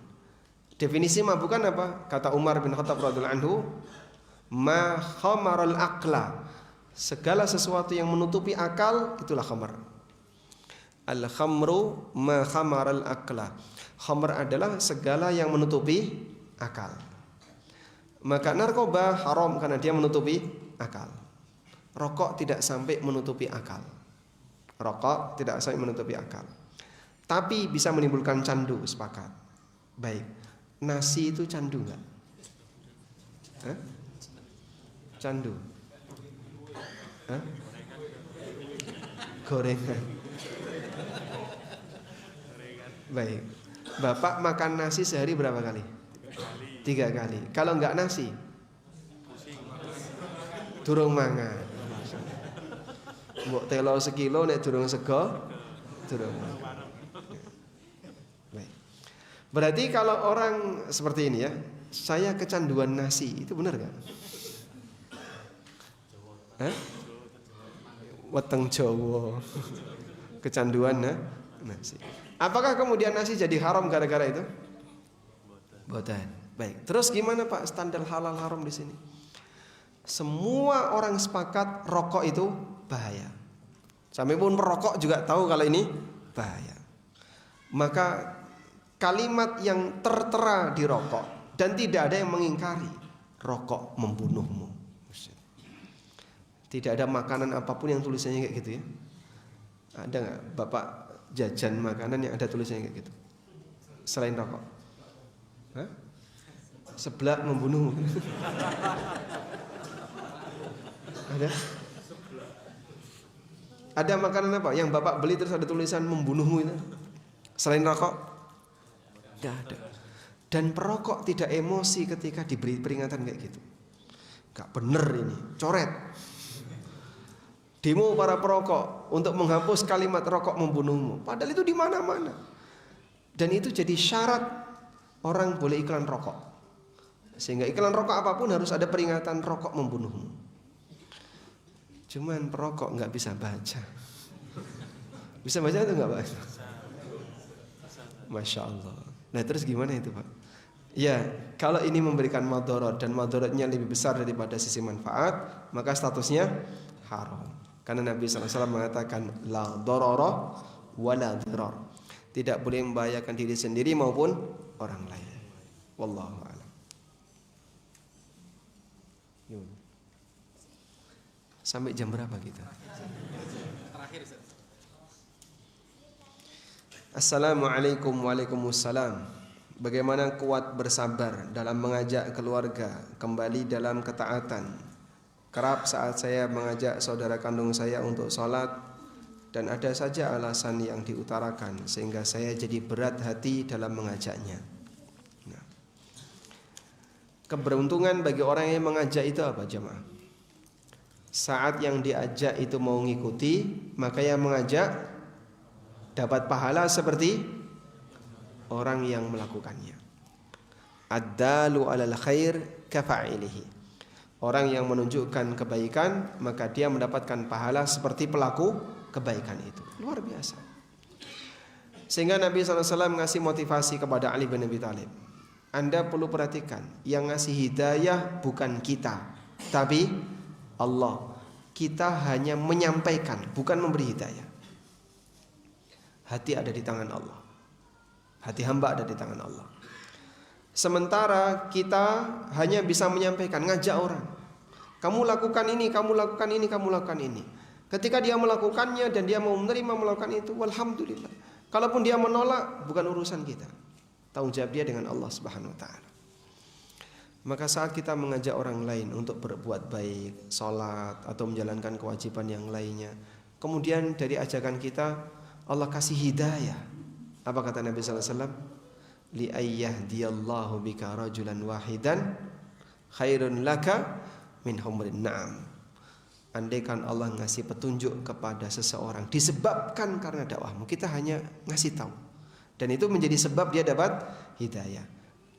Definisi mabukkan apa? Kata Umar bin Khattab radhiyallahu anhu, ma khamaral aqla. Segala sesuatu yang menutupi akal itulah khamar. Al khamru ma khamaral aqla. Khamar adalah segala yang menutupi akal. Maka narkoba haram karena dia menutupi akal. Rokok tidak sampai menutupi akal. Rokok tidak sampai menutupi akal. Tapi bisa menimbulkan candu, sepakat. Baik. Nasi itu candu enggak? Candu? Gorengan. Baik. Bapak makan nasi sehari berapa kali? 3 kali. Kalau enggak nasi? Durung mangan. Mbok telo sekilo nek durung sego, durung mangan. Berarti kalau orang seperti ini ya, saya kecanduan nasi, itu benar gak? Weteng Jawa. Kecanduan nasi. Apakah kemudian nasi jadi haram gara-gara itu? Boten. Baik. Terus gimana Pak standar halal haram di sini? Semua orang sepakat rokok itu bahaya. Sampai pun perokok juga tahu kalau ini bahaya. Maka kalimat yang tertera di rokok dan tidak ada yang mengingkari, rokok membunuhmu. Tidak ada makanan apapun yang tulisannya kayak gitu ya. Ada nggak Bapak jajan makanan yang ada tulisannya kayak gitu selain rokok? Seblak membunuhmu. Ada? Ada makanan apa yang Bapak beli terus ada tulisan membunuhmu itu? Selain rokok? Tidak ada. Dan perokok tidak emosi ketika diberi peringatan kayak gitu. Gak bener ini, coret. Demo para perokok untuk menghapus kalimat rokok membunuhmu. Padahal itu di mana-mana. Dan itu jadi syarat orang boleh iklan rokok. Sehingga iklan rokok apapun harus ada peringatan rokok membunuhmu. Cuman perokok nggak bisa baca. Bisa baca atau nggak baca? Masya Allah. Nah terus gimana itu Pak? Ya kalau ini memberikan madarat dan madaratnya lebih besar daripada sisi manfaat, maka statusnya haram. Karena Nabi SAW mengatakan la darara wa la dirar. Tidak boleh membahayakan diri sendiri maupun orang lain. Wallahu a'lam. Sampai jam berapa kita? Terakhir Ustaz. Assalamualaikum waalaikumsalam. Bagaimana kuat bersabar dalam mengajak keluarga kembali dalam ketaatan? Kerap saat saya mengajak saudara kandung saya untuk sholat dan ada saja alasan yang diutarakan sehingga saya jadi berat hati dalam mengajaknya. Nah, keberuntungan bagi orang yang mengajak itu apa jemaah? Saat yang diajak itu mau ngikuti, maka yang mengajak dapat pahala seperti orang yang melakukannya. Ad-dalu 'alal khair kafa'ilihi. Orang yang menunjukkan kebaikan, maka dia mendapatkan pahala seperti pelaku kebaikan itu. Luar biasa. Sehingga Nabi SAW ngasih motivasi kepada Ali bin Abi Thalib. Anda perlu perhatikan, yang ngasih hidayah bukan kita, tapi Allah. Kita hanya menyampaikan, bukan memberi hidayah. Hati ada di tangan Allah. Hati hamba ada di tangan Allah. Sementara kita hanya bisa menyampaikan, ngajak orang. Kamu lakukan ini, kamu lakukan ini, kamu lakukan ini. Ketika dia melakukannya dan dia mau menerima melakukan itu, walhamdulillah. Kalaupun dia menolak, bukan urusan kita. Tanggung jawab dia dengan Allah Subhanahu wa taala. Maka saat kita mengajak orang lain untuk berbuat baik, sholat atau menjalankan kewajiban yang lainnya, kemudian dari ajakan kita Allah kasih hidayah. Apa kata Nabi sallallahu alaihi wasallam? Li ayyahdiyallahu bika rajulan wahidan khairun laka min humrin na'am. Andaikan Allah ngasih petunjuk kepada seseorang disebabkan karena dakwahmu, kita hanya ngasih tahu, dan itu menjadi sebab dia dapat hidayah,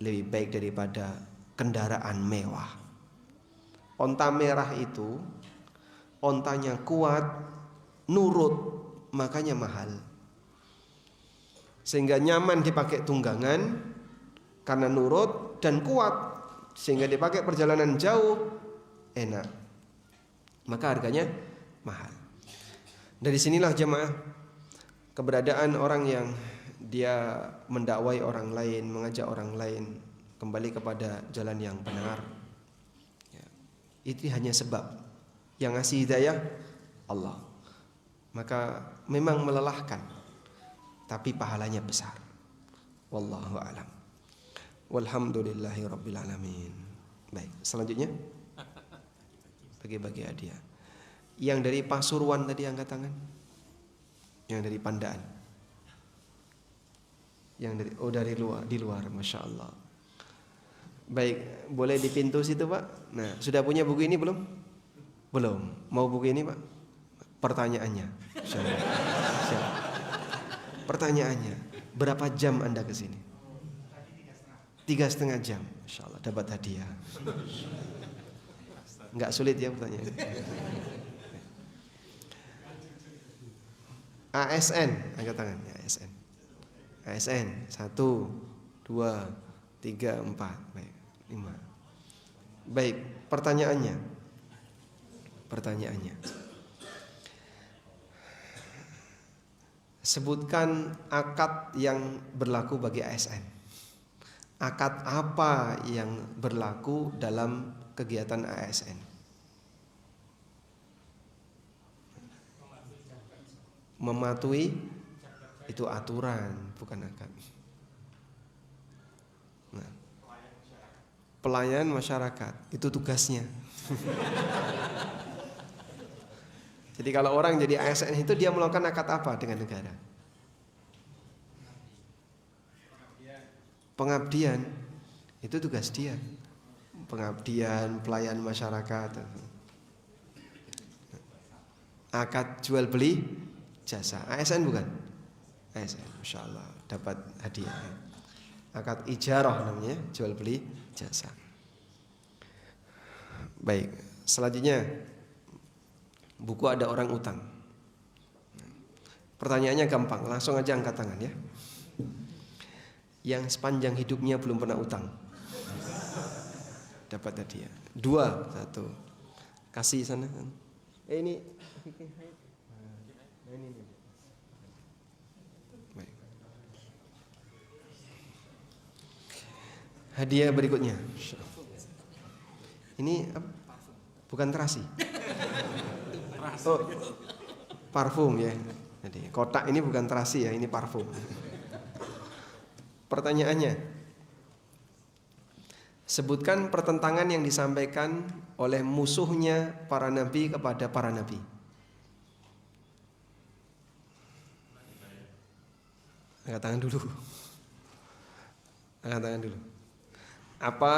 lebih baik daripada kendaraan mewah. Onta merah itu ontanya kuat, nurut, makanya mahal. Sehingga nyaman dipakai tunggangan karena nurut dan kuat, sehingga dipakai perjalanan jauh enak, maka harganya mahal. Dari sinilah jemaah keberadaan orang yang dia mendakwai orang lain, mengajak orang lain kembali kepada jalan yang benar ya, itu hanya sebab. Yang ngasih hidayah Allah. Maka memang melelahkan, tapi pahalanya besar. Wallahu a'lam. Walhamdulillahi rabbil alamin. Baik, selanjutnya bagi-bagi hadiah. Yang dari Pasuruan tadi angkat tangan. Yang dari Pandaan. Yang dari luar, di luar, masya Allah. Baik, boleh di pintu situ Pak. Nah, sudah punya buku ini belum? Belum. Mau buku ini Pak? Pertanyaannya. Siap. Pertanyaannya, berapa jam Anda ke sini? 3,5 jam. Masya Allah, dapat hadiah. Enggak sulit ya pertanyaannya. ASN, angkat tangan. ASN. ASN 1, 2, 3, 4, baik, 5. Baik, pertanyaannya. Sebutkan akad yang berlaku bagi ASN. Akad apa yang berlaku dalam kegiatan ASN? Mematuhi itu aturan, bukan akad. Nah, pelayanan masyarakat itu tugasnya. Jadi kalau orang jadi ASN itu dia melakukan akad apa dengan negara? Pengabdian. Itu tugas dia. Pengabdian, pelayan masyarakat. Akad jual beli jasa. ASN bukan? ASN, Masya Allah, dapat hadiah. Akad ijarah namanya, jual beli jasa. Baik, selanjutnya buku ada orang utang. Pertanyaannya gampang, langsung aja angkat tangan ya. Yang sepanjang hidupnya belum pernah utang, dapat hadiah. 2, 1. Kasih sana. Ini. Ini. Baik. Hadiah berikutnya. Ini apa? Bukan terasi. Oh, parfum ya. Jadi kotak ini bukan terasi ya, ini parfum. Pertanyaannya, sebutkan pertentangan yang disampaikan oleh musuhnya para nabi kepada para nabi. Angkat tangan dulu. Angkat tangan dulu. Apa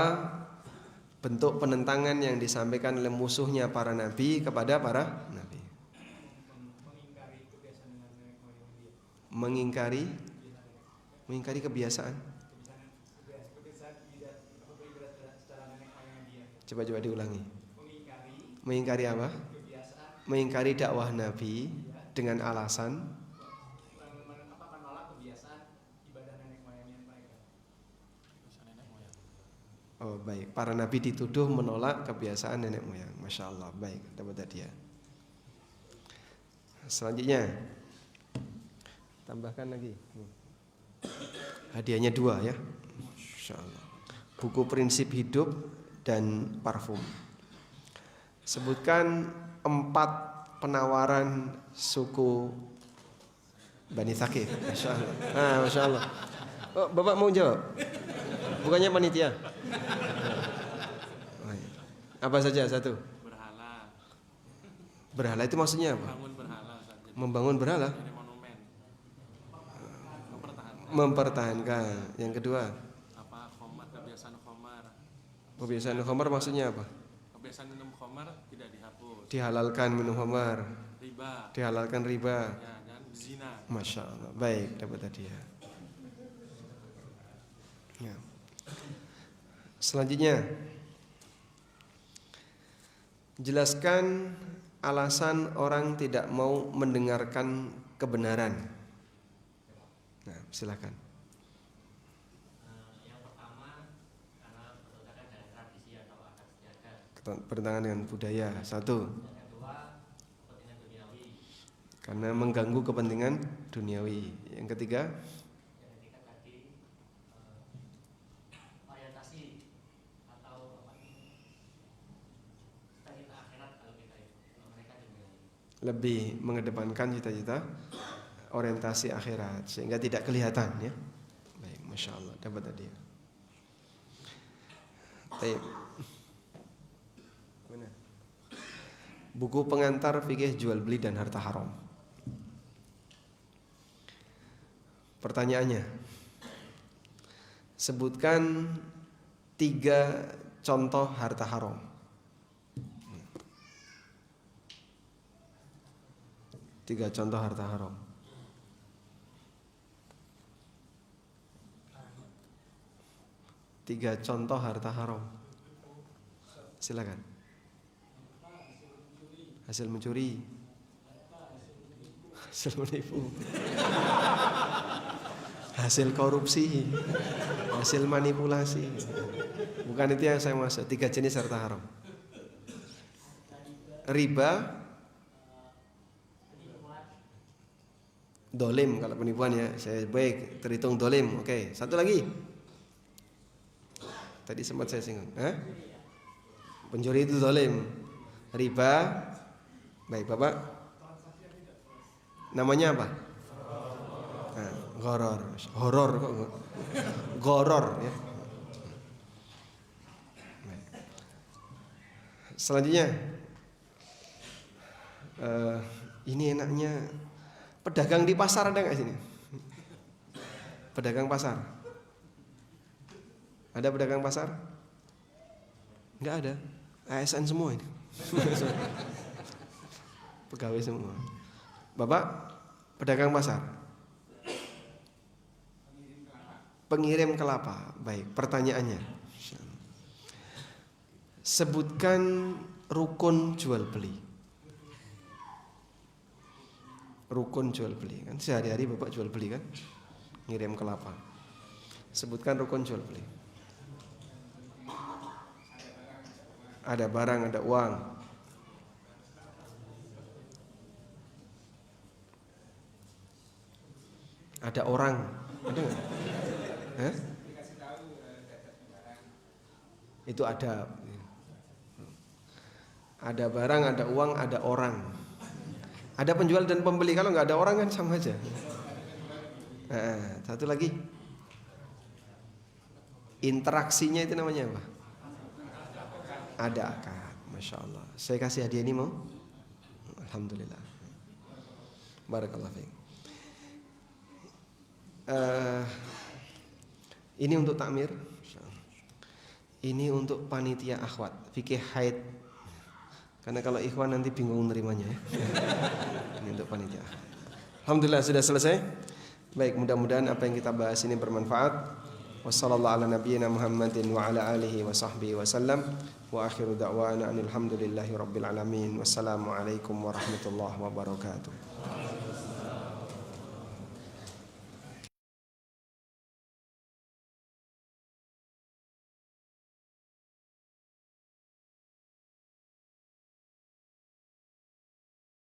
bentuk penentangan yang disampaikan oleh musuhnya para nabi kepada para nabi? Mengingkari kebiasaan. Coba diulangi. Mengingkari apa? Mengingkari dakwah Nabi dengan alasan menolak kebiasaan ibadah nenek moyangnya mereka. Oh baik, para nabi dituduh menolak kebiasaan nenek moyang. Masya Allah, baik, dapat hadiah. Selanjutnya, tambahkan lagi. Hadiahnya 2 ya. Masya Allah. Buku prinsip hidup dan parfum. Sebutkan 4 penawaran suku Bani Thaqif. Masya Allah. Masya Allah. Oh, Bapak mau jawab? Bukannya panitia? Apa saja satu? Berhala. Berhala itu maksudnya apa? Bangun berhala saja. Membangun berhala? Jadi monumen. Mempertahankan. Yang kedua? Apa khomar, kebiasaan khomar. Kebiasaan khamar maksudnya apa? Kebiasaan minum khomar tidak dihapus. Dihalalkan minum khamar. Riba. Dihalalkan riba. Ya, dan zina. Masya Allah. Baik, dapat hadiah. Ya. Selanjutnya, jelaskan alasan orang tidak mau mendengarkan kebenaran. Nah, silakan. Yang pertama karena bertentangan dengan tradisi atau adat istiadat. Bertentangan dengan budaya. 1. Yang kedua kepentingan duniawi. Karena mengganggu kepentingan duniawi. Yang ketiga, Yang ketiga tadi orientasi atau cita-cita akhirat kalau kita itu, kalau mereka duniawi. lebih mengedepankan cita-cita orientasi akhirat sehingga tidak kelihatan ya. Baik, Masya Allah, dapat hadiah. Baik. Mana? Buku pengantar fikih jual beli dan harta haram. Pertanyaannya, sebutkan 3 contoh harta haram. 3 contoh harta haram. Tiga contoh harta haram. Silakan. Hasil mencuri. Hasil menipu. Hasil korupsi. Hasil manipulasi. Bukan itu yang saya maksud. 3 jenis harta haram. Riba. Dolim kalau penipuan ya. Saya baik terhitung dolim. Oke, satu lagi. Tadi sempat saya singgung. Pencuri itu dolim. Riba. Baik Bapak. Namanya apa? Goror. Horor kok. Goror ya. Baik. Selanjutnya Ini enaknya pedagang di pasar ada nggak sini? Pedagang pasar? Ada pedagang pasar? Nggak ada. ASN semua ini. Pegawai semua. Bapak pedagang pasar? Pengirim kelapa. Baik, pertanyaannya. Sebutkan rukun jual beli. Rukun jual beli, kan sehari-hari Bapak jual beli kan, ngirim kelapa. Sebutkan rukun jual beli. Ada barang, ada uang. Ada orang, ada nggak? Hah? Itu ada. Ada barang, ada uang, ada orang. Ada penjual dan pembeli. Kalau nggak ada orang kan sama aja. Satu lagi, interaksinya itu namanya apa? Ada akad. Masya Allah. Saya kasih hadiah ini mau? Alhamdulillah. Barakallah fiik. Ini untuk takmir. Ini untuk panitia akhwat fikih haid. Karena kalau ikhwan nanti bingung nerimanya ya. Ini untuk panitia. Alhamdulillah sudah selesai. Baik, mudah-mudahan apa yang kita bahas ini bermanfaat. Wassallallahu ala nabiyyina Muhammadin wa ala alihi wa sahbihi wasallam. Wa akhiru da'wana alhamdulillahi rabbil alamin. Wassalamualaikum warahmatullahi wabarakatuh.